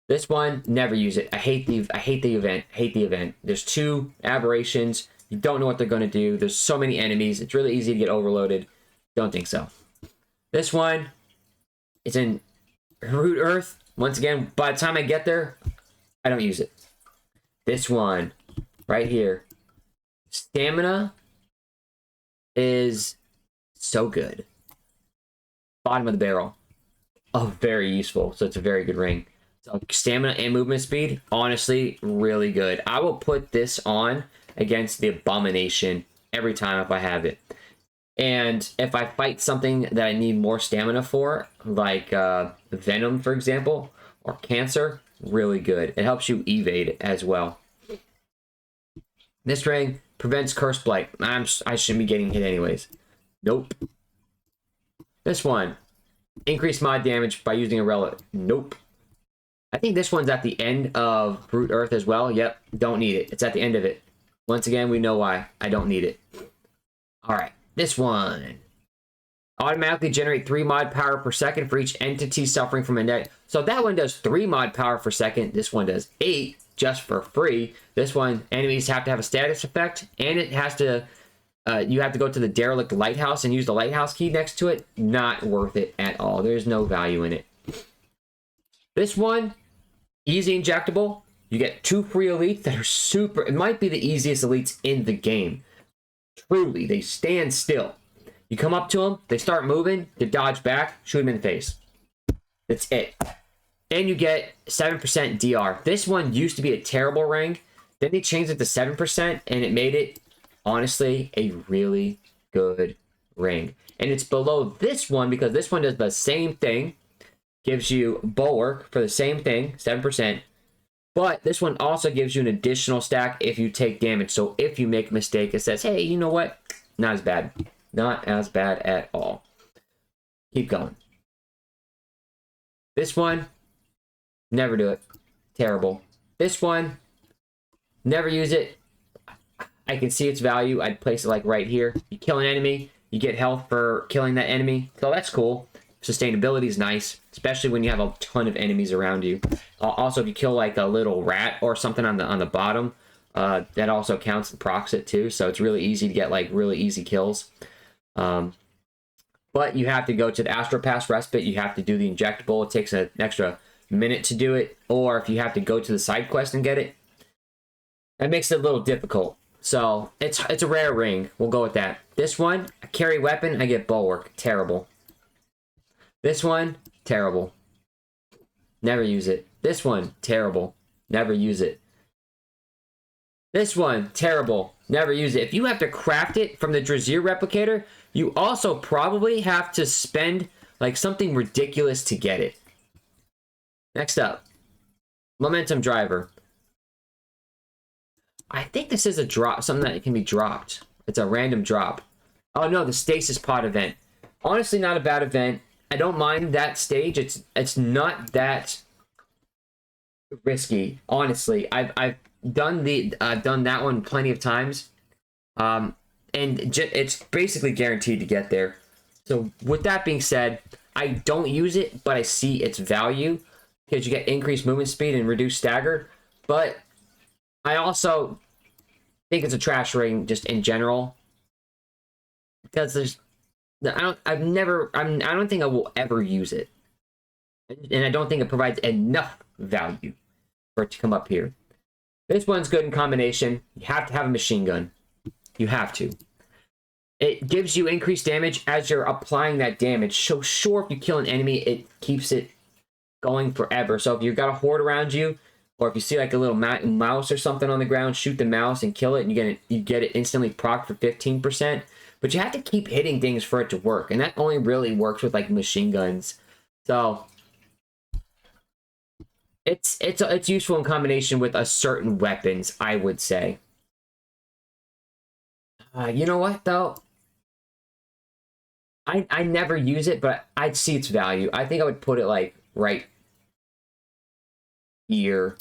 This one, never use it. I hate the event. There's 2 aberrations. You don't know what they're going to do. There's so many enemies. It's really easy to get overloaded. Don't think so. This one, it's in Root Earth. Once again, by the time I get there, I don't use it. This one, right here. Stamina is so good. Bottom of the barrel. Oh, very useful. So it's a very good ring. So stamina and movement speed, honestly, really good. I will put this on against the Abomination every time if I have it. And if I fight something that I need more stamina for, like Venom, for example, or Cancer, really good. It helps you evade as well. This ring prevents Curse Blight. I shouldn't be getting hit anyways. Nope. This one, increase mod damage by using a relic. Nope. I think this one's at the end of Root Earth as well. Yep, don't need it. It's at the end of it. Once again, we know why. I don't need it. All right, this one. Automatically generate 3 mod power per second for each entity suffering from a net. So that one does 3 mod power per second. This one does 8 just for free. This one, enemies have to have a status effect, and it has to, you have to go to the derelict lighthouse and use the lighthouse key next to it. Not worth it at all. There's no value in it. This one, easy injectable. You get 2 free elites that are super. It might be the easiest elites in the game. Truly, they stand still. You come up to them, they start moving, they dodge back, shoot them in the face. That's it. And you get 7% DR. This one used to be a terrible ring. Then they changed it to 7%, and it made it, honestly, a really, good ring. And it's below this one because this one does the same thing. Gives you bulwark for the same thing, 7%. But this one also gives you an additional stack if you take damage. So if you make a mistake, it says, hey, you know what? Not as bad. Not as bad at all. Keep going. This one, never do it. Terrible. This one, never use it. I can see its value. I'd place it like right here. You kill an enemy, you get health for killing that enemy. So that's cool. Sustainability is nice, especially when you have a ton of enemies around you. Also, if you kill like a little rat or something on the bottom, that also counts and procs it too. So it's really easy to get like really easy kills. But you have to go to the Astro Pass Respite. You have to do the injectable. It takes an extra minute to do it. Or if you have to go to the side quest and get it, that makes it a little difficult. So it's a rare ring. We'll go with that. This one, I carry weapon, I get bulwark. Terrible. This one, terrible. Never use it. This one, terrible. Never use it. This one, terrible. Never use it. If you have to craft it from the Drazier replicator, you also probably have to spend like something ridiculous to get it. Next up, Momentum Driver. I think this is a drop, something that can be dropped. It's a random drop. Oh no, the Stasis Pod event. Honestly, not a bad event. I don't mind that stage. It's not that risky. Honestly, I've done that one plenty of times, and it's basically guaranteed to get there. So with that being said, I don't use it, but I see its value because you get increased movement speed and reduced stagger. But I also think it's a trash ring just in general because I don't think I will ever use it, and I don't think it provides enough value for it to come up here. This one's good in combination. You have to have a machine gun. You have to. It gives you increased damage as you're applying that damage. So sure, if you kill an enemy, it keeps it going forever. So if you've got a horde around you, or if you see like a little mouse or something on the ground, shoot the mouse and kill it, and you get it instantly procced for 15%. But you have to keep hitting things for it to work, and that only really works with like machine guns. So it's useful in combination with a certain weapons, I would say. You know what though? I never use it, but I'd see its value. I think I would put it like right here.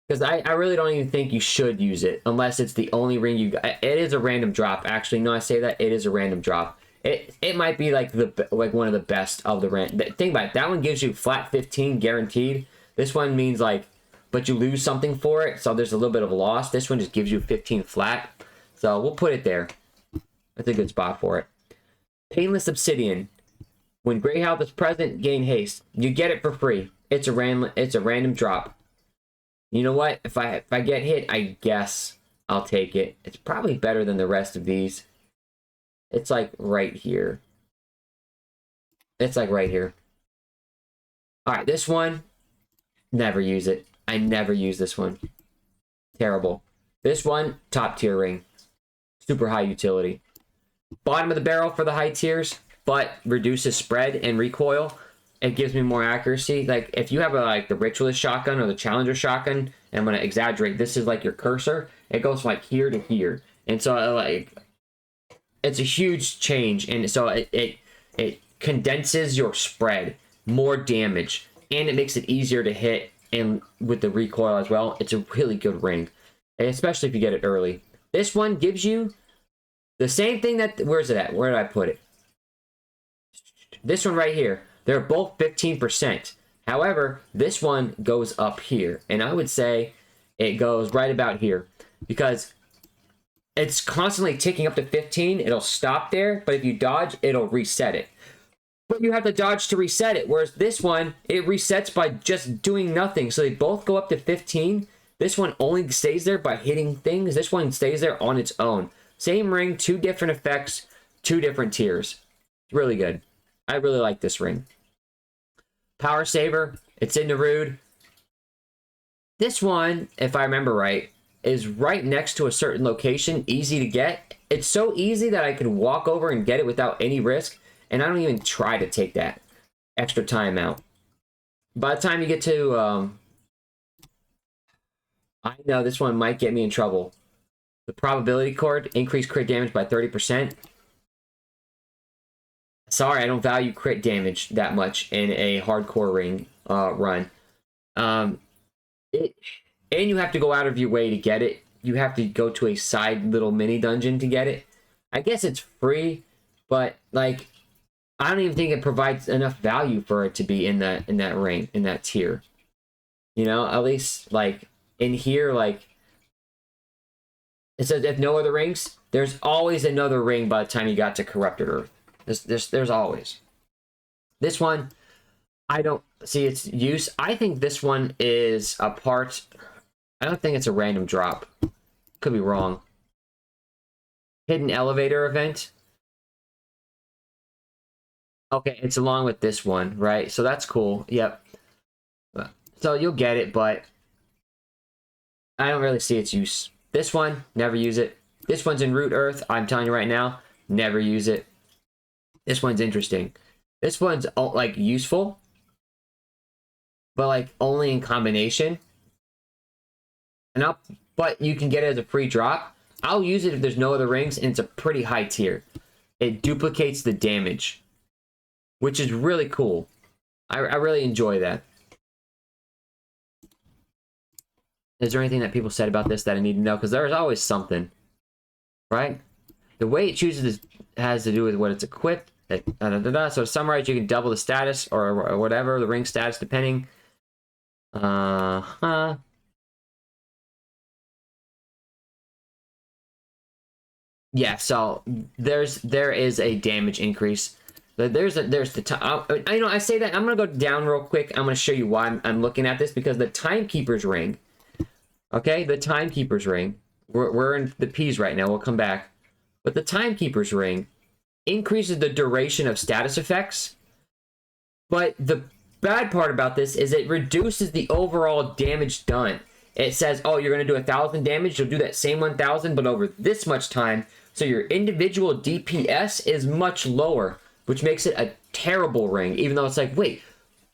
Because I really don't even think you should use it unless it's the only ring you got. It is a random drop. Actually, no, I say that it is a random drop. It might be like one of the best of the random. Think about it. That one gives you flat 15 guaranteed. This one means like, but you lose something for it, so there's a little bit of a loss. This one just gives you 15 flat. So we'll put it there. That's a good spot for it. Painless Obsidian. When Grey Health is present, gain haste. You get it for free. It's a random drop. You know what? If I get hit, I guess I'll take it. It's probably better than the rest of these. It's like right here. It's like right here. All right, this one, never use it. I never use this one. Terrible. This one, top tier ring. Super high utility. Bottom of the barrel for the high tiers, but reduces spread and recoil. It gives me more accuracy. Like if you have like the Ritualist shotgun or the Challenger shotgun, and I'm gonna exaggerate, this is like your cursor. It goes from like here to here, and so like it's a huge change, and so it condenses your spread, more damage, and it makes it easier to hit, and with the recoil as well. It's a really good ring, especially if you get it early. This one gives you the same thing that, where's it at? Where did I put it? This one right here. They're both 15%. However, this one goes up here. And I would say it goes right about here. Because it's constantly ticking up to 15. It'll stop there. But if you dodge, it'll reset it. But you have to dodge to reset it. Whereas this one, it resets by just doing nothing. So they both go up to 15. This one only stays there by hitting things. This one stays there on its own. Same ring, 2 different effects, 2 different tiers. Really good. I really like this ring. Power Saver, it's in Narude. This one, if I remember right, is right next to a certain location, easy to get, it's so easy that I could walk over and get it without any risk, and I don't even try to take that extra time out. By the time you get to, I know this one might get me in trouble. The probability chord, increase crit damage by 30%. Sorry, I don't value crit damage that much in a hardcore ring run. And you have to go out of your way to get it. You have to go to a side little mini dungeon to get it. I guess it's free, but like I don't even think it provides enough value for it to be in that ring, in that tier. You know, at least like in here, like it says if no other rings, there's always another ring by the time you got to Corrupted Earth. There's always. This one, I don't see its use. I think this one is a part. I don't think it's a random drop. Could be wrong. Hidden elevator event. Okay, it's along with this one, right? So that's cool. Yep. So you'll get it, but I don't really see its use. This one, never use it. This one's in Root Earth. I'm telling you right now, never use it. This one's interesting. This one's like useful, but like only in combination. But you can get it as a free drop. I'll use it if there's no other rings, and it's a pretty high tier. It duplicates the damage, which is really cool. I really enjoy that. Is there anything that people said about this that I need to know? Because there's always something, right? The way it chooses has to do with what it's equipped. So to summarize, you can double the status or whatever, the ring status, depending. Yeah, so there is a damage increase. There's the time. I know I say that. I'm gonna go down real quick. I'm gonna show you why I'm looking at this, because the Timekeeper's ring. Okay, the Timekeeper's ring. We're in the P's right now. We'll come back, but the Timekeeper's ring increases the duration of status effects. But the bad part about this is it reduces the overall damage done. It says, oh, you're going to do 1,000 damage. You'll do that same 1,000, but over this much time. So your individual DPS is much lower, which makes it a terrible ring. Even though it's like, wait,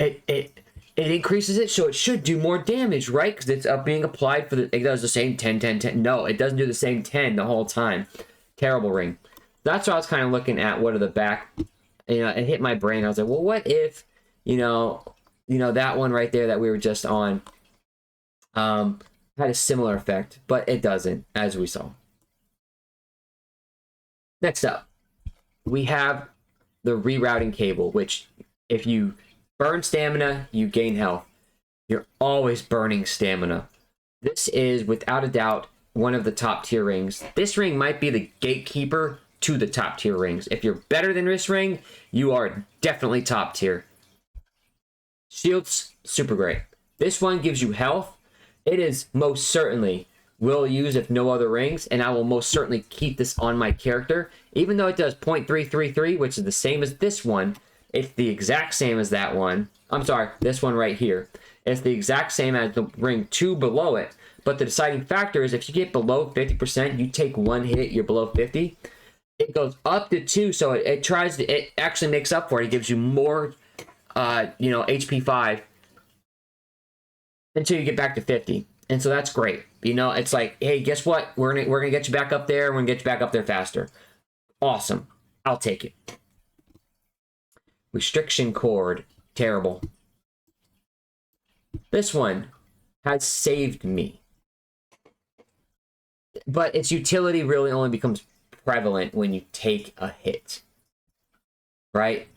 it increases it, so it should do more damage, right? Because it's being applied for it does the same 10, 10, 10. No, it doesn't do the same 10 the whole time. Terrible ring. That's what I was kind of looking at. What are the back? You know, it hit my brain. I was like, well, what if, you know, that one right there that we were just on, had a similar effect, but it doesn't, as we saw. Next up, we have the rerouting cable, which if you burn stamina, you gain health. You're always burning stamina. This is without a doubt one of the top tier rings. This ring might be the gatekeeper to the top tier rings. If you're better than this ring, you are definitely top tier. Shields, super great. This one gives you health. It is most certainly will use if no other rings, and I will most certainly keep this on my character. Even though it does 0.333, which is the same as this one, it's the exact same as that one. I'm sorry, this one right here. It's the exact same as the ring 2 below it. But the deciding factor is if you get below 50%, you take one hit, you're below 50. It goes up to 2, so it actually makes up for it. It gives you more, HP 5 until you get back to 50. And so that's great. You know, it's like, hey, guess what? We're gonna get you back up there. We're gonna get you back up there faster. Awesome. I'll take it. Restriction cord. Terrible. This one has saved me. But its utility really only becomes prevalent when you take a hit, right?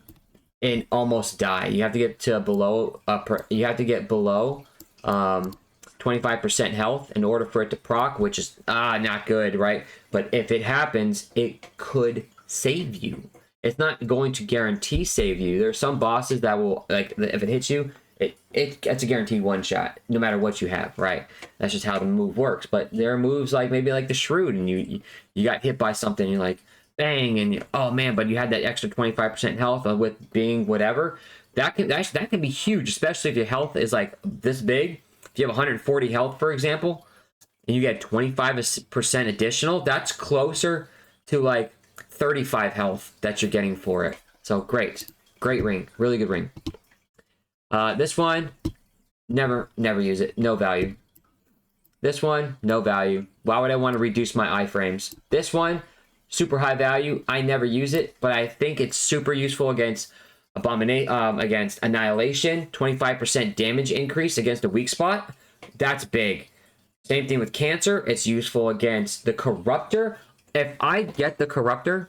And almost die. You have to get to below 25% health in order for it to proc, which is not good, right? But if it happens, it could save you. It's not going to guarantee save you. There are some bosses that will, like, if it hits you, it's a guaranteed one shot, no matter what you have, right? That's just how the move works. But there are moves like maybe like the Shroud, and you got hit by something, and you're like, bang, and oh man, but you had that extra 25% health with being whatever. That can be huge, especially if your health is like this big. If you have 140 health, for example, and you get 25% additional, that's closer to like 35 health that you're getting for it. So great ring, really good ring. This one, never use it, no value. This one, no value. Why would I want to reduce my iframes? This one, super high value. I never use it, but I think it's super useful against against Annihilation. 25% damage increase against a weak spot. That's big. Same thing with Cancer. It's useful against the Corruptor. If I get the Corruptor,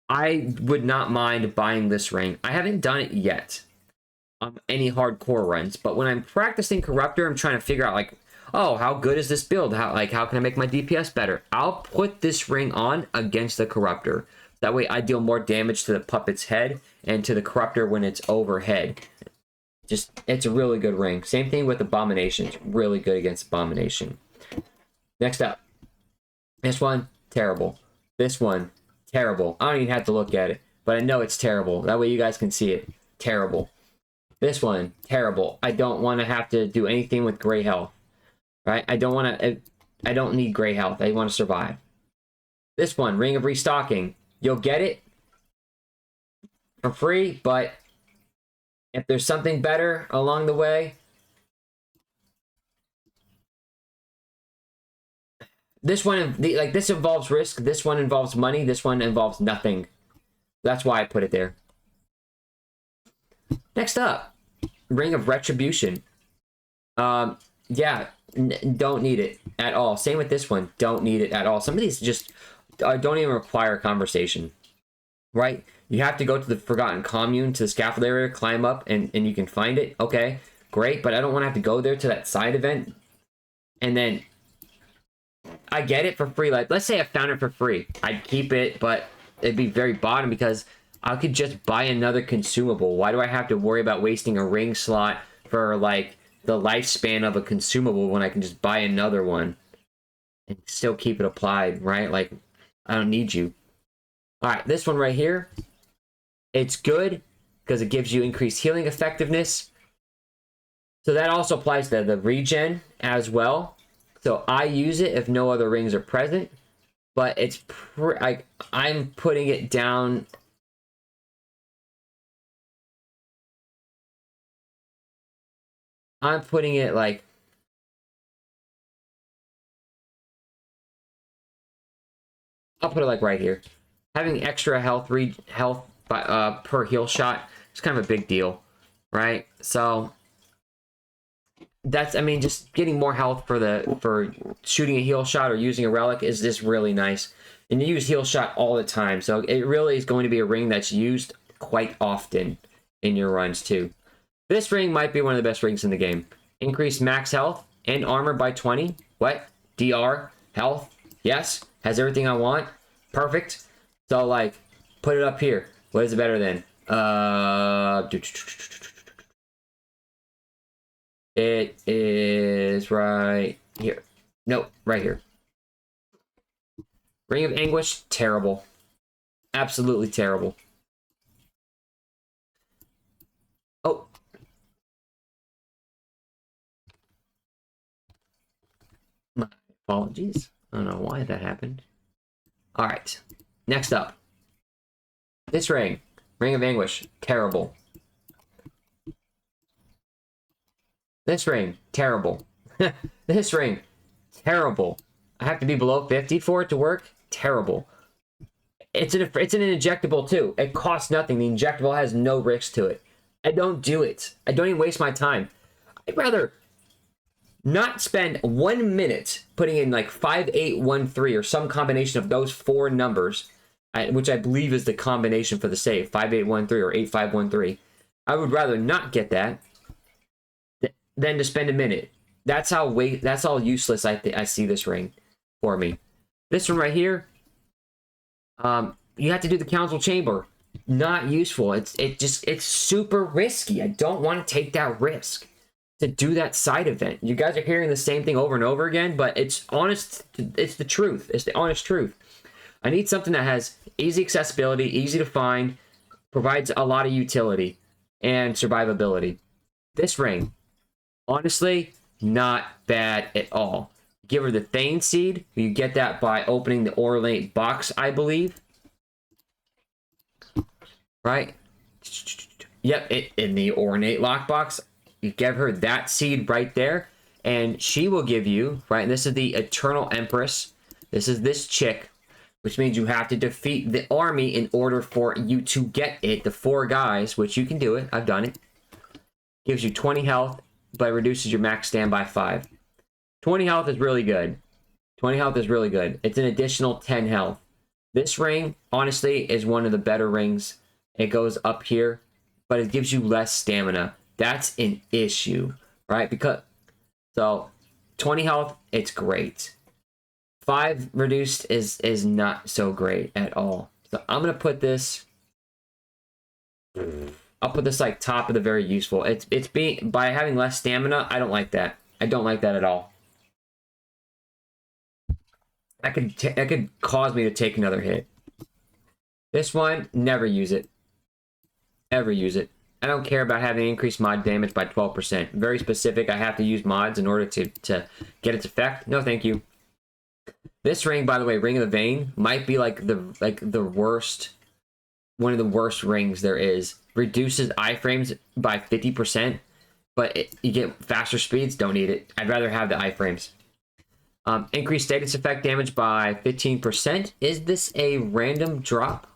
I would not mind buying this ring. I haven't done it yet on any hardcore runs, but when I'm practicing Corruptor, I'm trying to figure out, like, oh, how good is this build? How can I make my DPS better? I'll put this ring on against the Corruptor. That way I deal more damage to the puppet's head and to the Corruptor when it's overhead. It's a really good ring. Same thing with Abomination. It's really good against Abomination. Next up. This one, terrible. This one, terrible. I don't even have to look at it, but I know it's terrible. That way you guys can see it. Terrible. This one, terrible. I don't want to have to do anything with gray health. Right? I don't need gray health. I want to survive. This one, Ring of Restocking. You'll get it for free, but if there's something better along the way, this one, this involves risk. This one involves money. This one involves nothing. That's why I put it there. Next up, Ring of Retribution. Yeah, don't need it at all. Same with this one. Don't need it at all. Some of these just don't even require conversation, right? You have to go to the Forgotten Commune, to the scaffold area, climb up, and you can find it. Okay, great, but I don't want to have to go there to that side event. And then I get it for free. Like, let's say I found it for free. I'd keep it, but it'd be very bottom because I could just buy another consumable. Why do I have to worry about wasting a ring slot for, like, the lifespan of a consumable when I can just buy another one and still keep it applied, right? Like, I don't need you. All right, this one right here, it's good because it gives you increased healing effectiveness. So that also applies to the regen as well. So I use it if no other rings are present, but it's I'm putting it down. I'm putting it like, I'll put it like right here. Having extra health per heal shot is kind of a big deal, right? So that's, I mean, just getting more health for shooting a heal shot or using a relic is just really nice. And you use heal shot all the time, so it really is going to be a ring that's used quite often in your runs too. This ring might be one of the best rings in the game. Increased max health and armor by 20. What? DR, health, yes. Has everything I want. Perfect. So, like, put it up here. What is it better than? It is right here. Nope, right here. Ring of Anguish, terrible. Absolutely terrible. Oh. My apologies. I don't know why that happened. All right. Next up. This ring. Ring of Anguish. Terrible. This ring. Terrible. This ring. Terrible. I have to be below 50 for it to work. Terrible. It's an injectable too. It costs nothing. The injectable has no risk to it. I don't do it. I don't even waste my time. I'd rather not spend 1 minute putting in like 5813 or some combination of those four numbers, which I believe is the combination for the save, 5813 or 8513. I would rather not get that than to spend a minute. That's how useless I see this ring for me. This one right here, you have to do the council chamber. Not useful. It's super risky. I don't want to take that risk to do that side event. You guys are hearing the same thing over and over again, but it's honest. It's the truth. It's the honest truth. I need something that has easy accessibility, easy to find, provides a lot of utility and survivability. This ring, honestly, not bad at all. Give her the Thane Seed. You get that by opening the Ornate box, I believe. Right? Yep, in the Ornate lockbox. You give her that seed right there. And she will give you, right? And this is the Eternal Empress. This is this chick, which means you have to defeat the army in order for you to get it. The 4 guys, which you can do it. I've done it. Gives you 20 health, but reduces your max stand by 5. 20 health is really good. 20 health is really good. It's an additional 10 health. This ring, honestly, is one of the better rings. It goes up here, but it gives you less stamina. That's an issue, right? Because, so, 20 health, it's great. 5 reduced is not so great at all. So I'm going to put this, I'll put this like top of the very useful. It's being, by having less stamina, I don't like that. I don't like that at all. That could cause me to take another hit. This one, never use it. Ever use it. I don't care about having increased mod damage by 12%. Very specific. I have to use mods in order to get its effect. No, thank you. This ring, by the way, Ring of the Vein, might be like the worst, one of the worst rings there is. Reduces iframes by 50%, but you get faster speeds. Don't need it. I'd rather have the iframes. Increased status effect damage by 15%. Is this a random drop?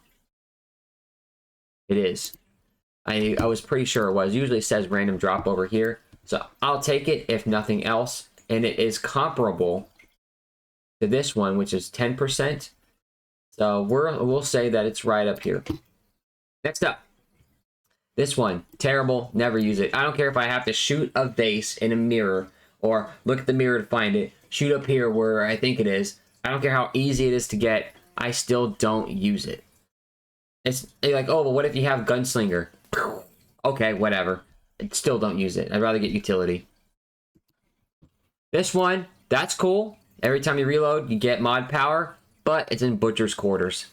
It is. I was pretty sure it was. Usually it says random drop over here. So I'll take it if nothing else. And it is comparable to this one, which is 10%. So we'll say that it's right up here. Next up. This one. Terrible. Never use it. I don't care if I have to shoot a vase in a mirror or look at the mirror to find it. Shoot up here where I think it is. I don't care how easy it is to get. I still don't use it. It's like, oh, well, what if you have Gunslinger? Okay, whatever. I still don't use it. I'd rather get utility. This one, that's cool. Every time you reload, you get mod power, but it's in Butcher's Quarters.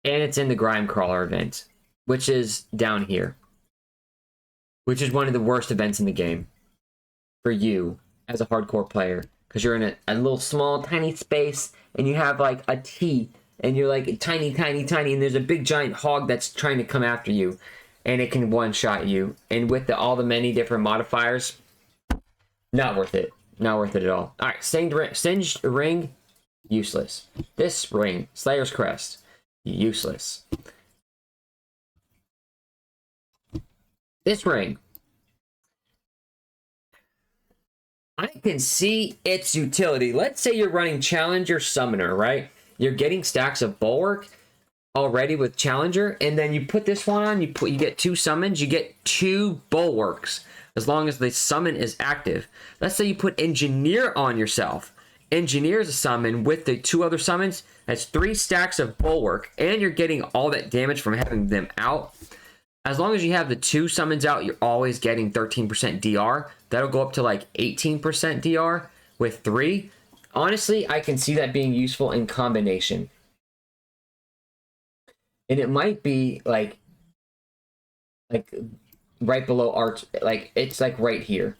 And it's in the Grime Crawler event, which is down here. Which is one of the worst events in the game for you as a hardcore player. Because you're in a little small, tiny space, and you have like a T, and you're like tiny, tiny, tiny, and there's a big giant hog that's trying to come after you, and it can one-shot you. And with all the many different modifiers, not worth it. Not worth it at all. All right, Singed Ring, useless. This ring, Slayer's Crest, useless. This ring, I can see its utility. Let's say you're running Challenger Summoner, right? You're getting stacks of Bulwark already with Challenger, and then you put this one on, you get 2 summons, you get 2 Bulwarks, as long as the summon is active. Let's say you put Engineer on yourself. Engineer is a summon with the 2 other summons. That's 3 stacks of Bulwark, and you're getting all that damage from having them out. As long as you have the 2 summons out, you're always getting 13% DR. That'll go up to like 18% DR with 3. Honestly, I can see that being useful in combination. And it might be like right below Arch, like it's like right here,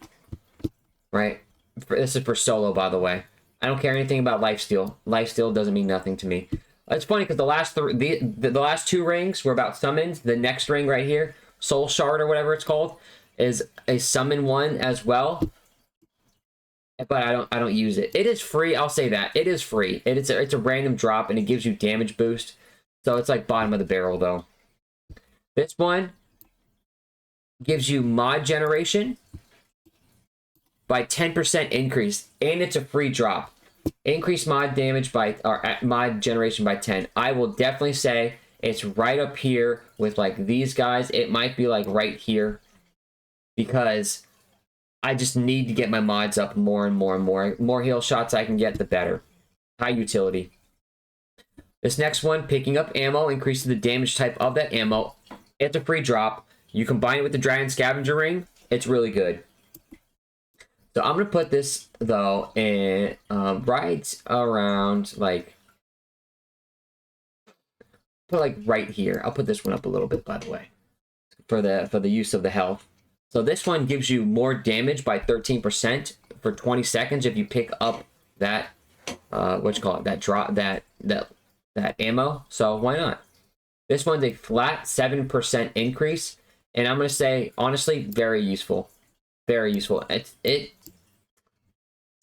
right? This is for solo, by the way. I don't care anything about lifesteal. Lifesteal doesn't mean nothing to me. It's funny because the last 2 rings were about summons. The next ring right here, Soul Shard or whatever it's called, is a summon one as well. But I don't use it. It is free. I'll say that it is free. It's a random drop and it gives you damage boost. So it's like bottom of the barrel though. This one gives you mod generation by 10% increase, and it's a free drop. Increase mod damage by, or mod generation by 10. I will definitely say it's right up here with like these guys. It might be like right here because I just need to get my mods up more and more and more. More heal shots I can get, the better. High utility. This next one, picking up ammo, increases the damage type of that ammo. It's a free drop. You combine it with the Dragon Scavenger Ring, it's really good. So I'm going to put this, though, in right around, like, put like right here. I'll put this one up a little bit, by the way, for the use of the health. So this one gives you more damage by 13% for 20 seconds if you pick up that what you call it, that drop, that ammo. So why not? This one's a flat 7% increase, and I'm gonna say honestly, very useful, very useful. It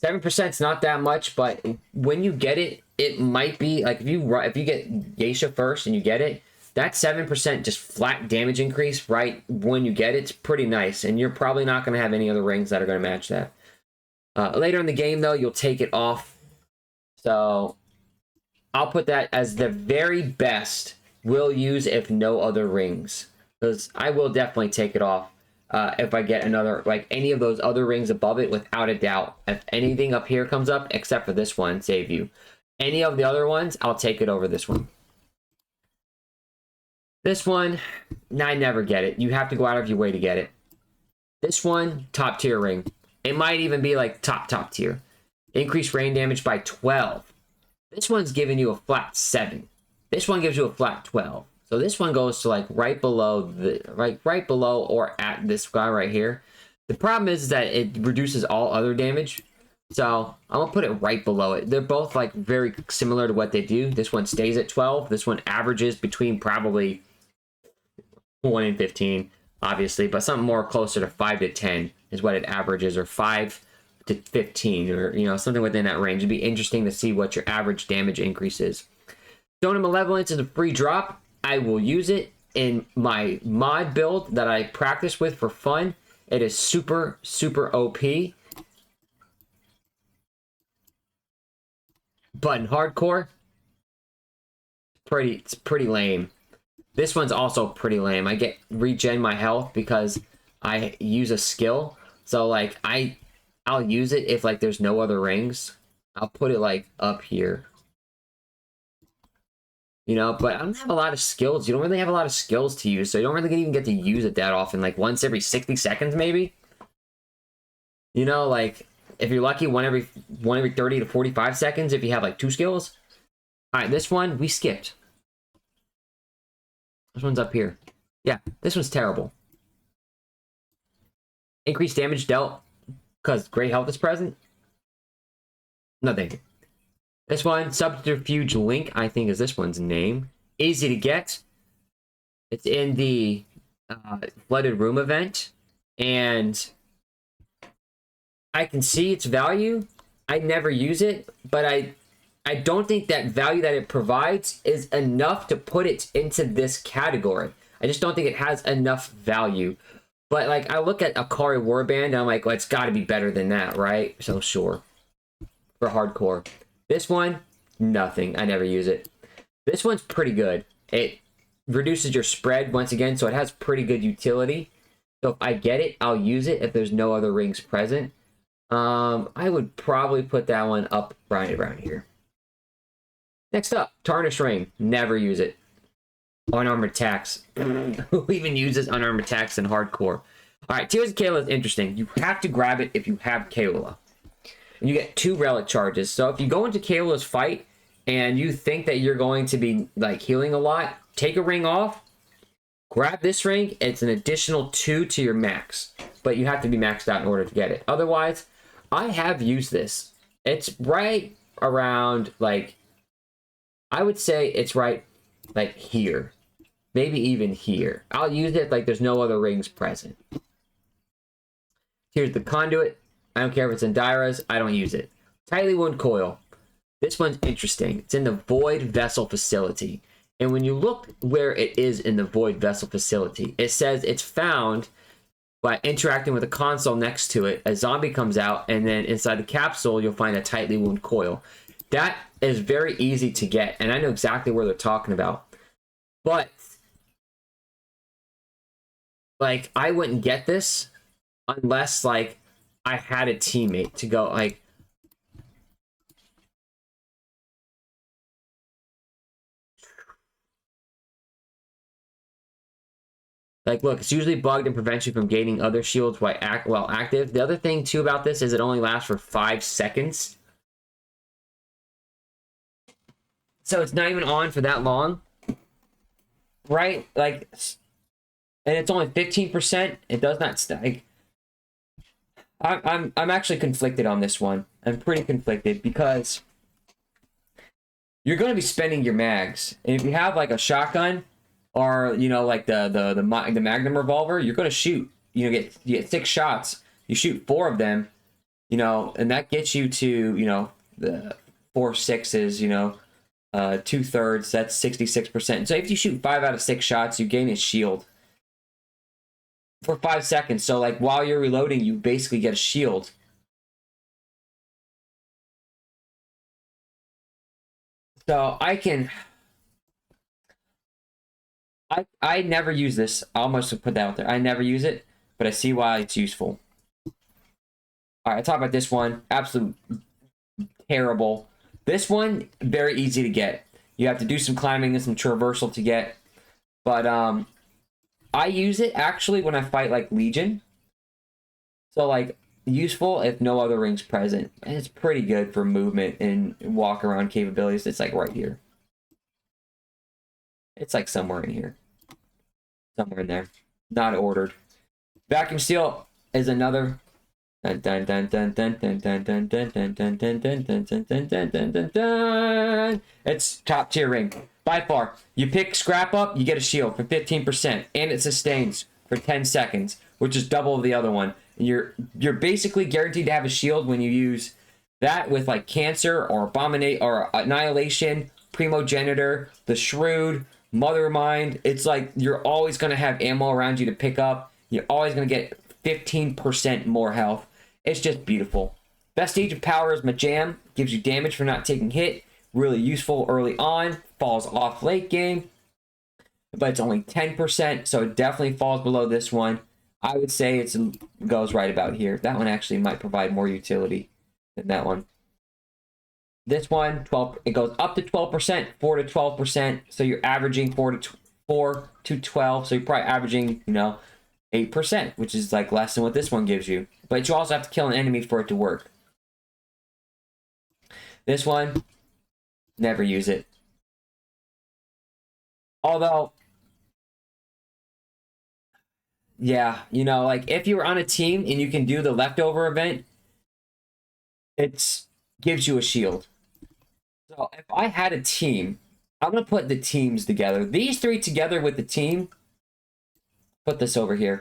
7% is not that much, but when you get it, it might be like if you get Geisha first and you get it, that 7% just flat damage increase right when you get it's pretty nice, and you're probably not going to have any other rings that are going to match that. Later in the game, though, you'll take it off. So I'll put that as the very best we'll use if no other rings, because I will definitely take it off if I get another, like any of those other rings above it, without a doubt. If anything up here comes up, except for this one, save you. Any of the other ones, I'll take it over this one. This one, I never get it. You have to go out of your way to get it. This one, top tier ring. It might even be like top tier. Increase rain damage by 12. This one's giving you a flat 7. This one gives you a flat 12. So this one goes to like right below right below or at this guy right here. The problem is that it reduces all other damage. So I'm gonna put it right below it. They're both like very similar to what they do. This one stays at 12. This one averages between probably 1 and 15, obviously, but something more closer to 5 to 10 is what it averages, or 5 to 15, or something within that range. It'd be interesting to see what your average damage increase is. Stone of Malevolence is a free drop. I will use it in my mod build that I practice with for fun. It is super OP. But in hardcore, it's pretty lame. This one's also pretty lame. I get regen my health because I use a skill. So like I'll use it if like there's no other rings. I'll put it like up here. But I don't have a lot of skills. You don't really have a lot of skills to use, so you don't really even get to use it that often. Like once every 60 seconds, maybe. Like if you're lucky, one every 30 to 45 seconds if you have like 2 skills. All right, this one we skipped. This one's up here. Yeah, this one's terrible. Increased damage dealt because great health is present. Nothing. This one, Subterfuge Link, I think is this one's name. Easy to get. It's in the Flooded Room event, and I can see its value. I never use it, but I don't think that value that it provides is enough to put it into this category. I just don't think it has enough value. But like I look at Akari Warband and I'm like, well, it's got to be better than that, right? So sure. For hardcore. This one, nothing. I never use it. This one's pretty good. It reduces your spread once again, so it has pretty good utility. So if I get it, I'll use it if there's no other rings present. I would probably put that one up right around here. Next up, Tarnish Ring. Never use it. Unarmored attacks. Who even uses unarmored attacks in hardcore? Alright, Tears of Kayla is interesting. You have to grab it if you have Kayla. And you get 2 relic charges. So if you go into Kayla's fight and you think that you're going to be like healing a lot, take a ring off, grab this ring. It's an additional 2 to your max. But you have to be maxed out in order to get it. Otherwise, I have used this. It's right around like, I would say it's right like here. Maybe even here. I'll use it like there's no other rings present. Here's the conduit. I don't care if it's in Dairas. I don't use it. Tightly wound coil. This one's interesting. It's in the Void Vessel Facility. And when you look where it is in the Void Vessel Facility, it says it's found by interacting with a console next to it. A zombie comes out, and then inside the capsule, you'll find a tightly wound coil. That is very easy to get, and I know exactly where they're talking about. But like, I wouldn't get this unless like I had a teammate to go like, look, it's usually bugged and prevents you from gaining other shields while active. The other thing too about this is it only lasts for 5 seconds. So it's not even on for that long. Right? Like, and it's only 15%. It does not stack. I'm actually conflicted on this one. I'm pretty conflicted because you're going to be spending your mags, and if you have like a shotgun or you know like the Magnum revolver, you're going to shoot. You know, you get 6 shots. You shoot 4 of them. You know, and that gets you to you know the 4 sixes. You know, 2/3. That's 66%. So if you shoot 5 out of 6 shots, you gain a shield for 5 seconds. So like while you're reloading, you basically get a shield. So I never use this. I almost put that out there. I never use it, but I see why it's useful. All right, I talk about this one. Absolute terrible. This one very easy to get. You have to do some climbing and some traversal to get. But I use it actually when I fight like Legion. So like useful if no other rings present. And it's pretty good for movement and walk around capabilities. It's like right here. It's like somewhere in here. Somewhere in there. Not ordered. Vacuum seal is another. It's top tier ring. By far. You pick scrap up, you get a shield for 15%. And it sustains for 10 seconds, which is double the other one. You're basically guaranteed to have a shield when you use that with like Cancer or Abominate or Annihilation, Primogenitor, the Shrewd, Mother Mind. It's like you're always going to have ammo around you to pick up. You're always going to get 15% more health. It's just beautiful. Vestige of Power is my jam. Gives you damage for not taking hit. Really useful early on. Falls off late game. But it's only 10%, so it definitely falls below this one. I would say it goes right about here. That one actually might provide more utility than that one. This one, 12. It goes up to 12%, 4 to 12%. So you're averaging 4 to 12. So you're probably averaging, you know, 8%, which is like less than what this one gives you. But you also have to kill an enemy for it to work. This one, never use it. Although, yeah, you know, like if you were on a team and you can do the leftover event, it gives you a shield. So if I had a team, I'm going to put the teams together. These 3 together with the team, put this over here.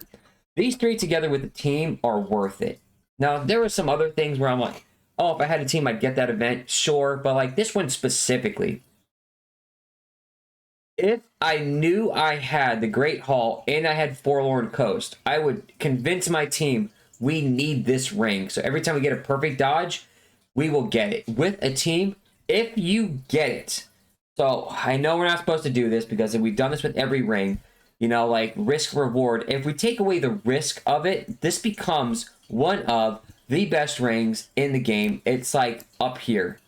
These 3 together with the team are worth it. Now, there were some other things where I'm like, oh, if I had a team, I'd get that event. Sure. But like this one specifically, if I knew I had the Great Hall and I had Forlorn Coast, I would convince my team we need this ring. So every time we get a perfect dodge, we will get it. With a team, if you get it. So I know we're not supposed to do this because we've done this with every ring. You know, like risk reward. If we take away the risk of it, this becomes one of the best rings in the game. It's like up here.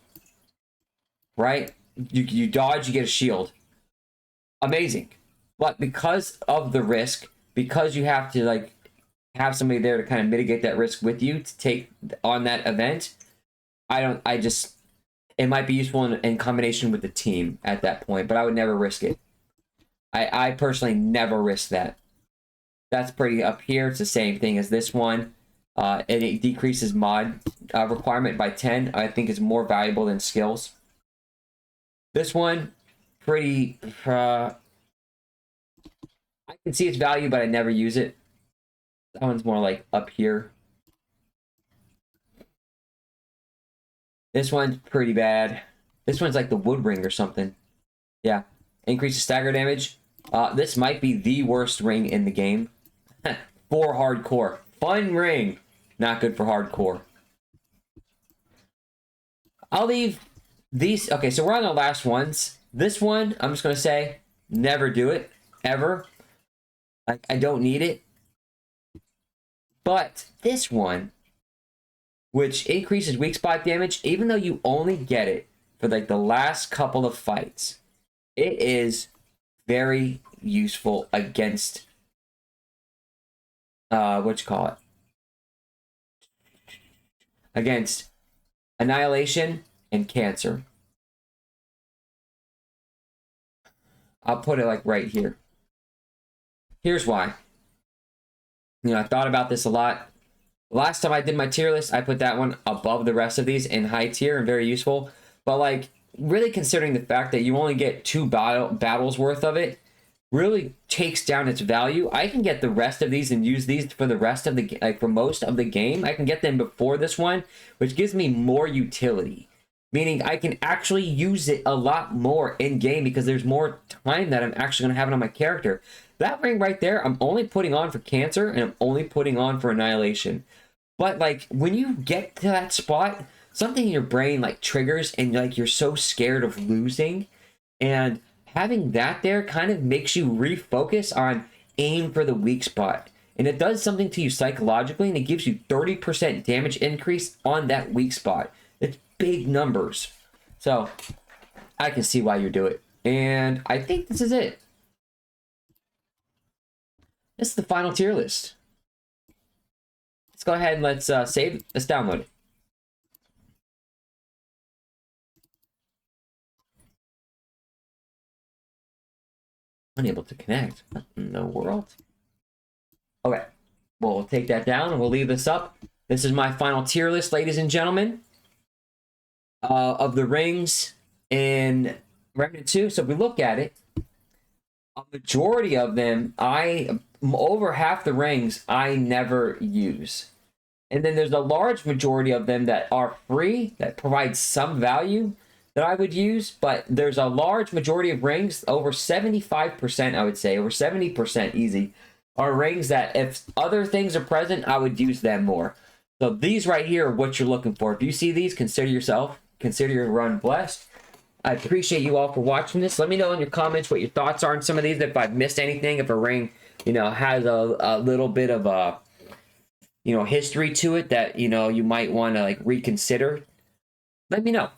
Right? You dodge, you get a shield. Amazing. But because of the risk, because you have to like have somebody there to kind of mitigate that risk with you to take on that event, it might be useful in combination with the team at that point, but I would never risk it. I personally never risk that. That's pretty up here. It's the same thing as this one. And it decreases mod requirement by 10. I think is more valuable than skills. This one, pretty... I can see its value, but I never use it. That one's more like up here. This one's pretty bad. This one's like the wood ring or something. Yeah. Increases stagger damage. This might be the worst ring in the game. For hardcore. Fun ring. Not good for hardcore. I'll leave these. Okay, so we're on the last ones. This one, I'm just going to say, never do it. Ever. I don't need it. But this one, which increases weak spot damage, even though you only get it for like the last couple of fights, it is very useful against what you call it? Against Annihilation and Cancer. I'll put it like right here. Here's why. I thought about this a lot. Last time I did my tier list, I put that one above the rest of these in high tier and very useful. But like, really considering the fact that you only get 2 battles worth of it, really takes down its value. I can get the rest of these and use these for the rest of the, like for most of the game. I can get them before this one, which gives me more utility. Meaning I can actually use it a lot more in game because there's more time that I'm actually going to have it on my character. That ring right there, I'm only putting on for Cancer and I'm only putting on for Annihilation. But like when you get to that spot, something in your brain like triggers and like you're so scared of losing, and having that there kind of makes you refocus on aim for the weak spot. And it does something to you psychologically, and it gives you 30% damage increase on that weak spot. It's big numbers. So I can see why you do it. And I think this is it. This is the final tier list. Let's go ahead and let's save. Let's download it. Unable to connect. What in the world? Okay. Well, we'll take that down and we'll leave this up. This is my final tier list, ladies and gentlemen, of the rings in Remnant 2. So if we look at it, a majority of them, over half the rings, I never use. And then there's a large majority of them that are free, that provide some value that I would use. But there's a large majority of rings, over 75%, I would say, over 70% easy, are rings that if other things are present, I would use them more. So these right here are what you're looking for. If you see these, consider your run blessed. I appreciate you all for watching this. Let me know in your comments what your thoughts are on some of these. If I've missed anything, if a ring, has a little bit of a, history to it that, you might want to like reconsider, let me know.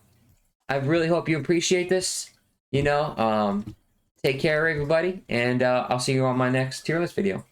I really hope you appreciate this. Take care, everybody, and I'll see you on my next tier list video.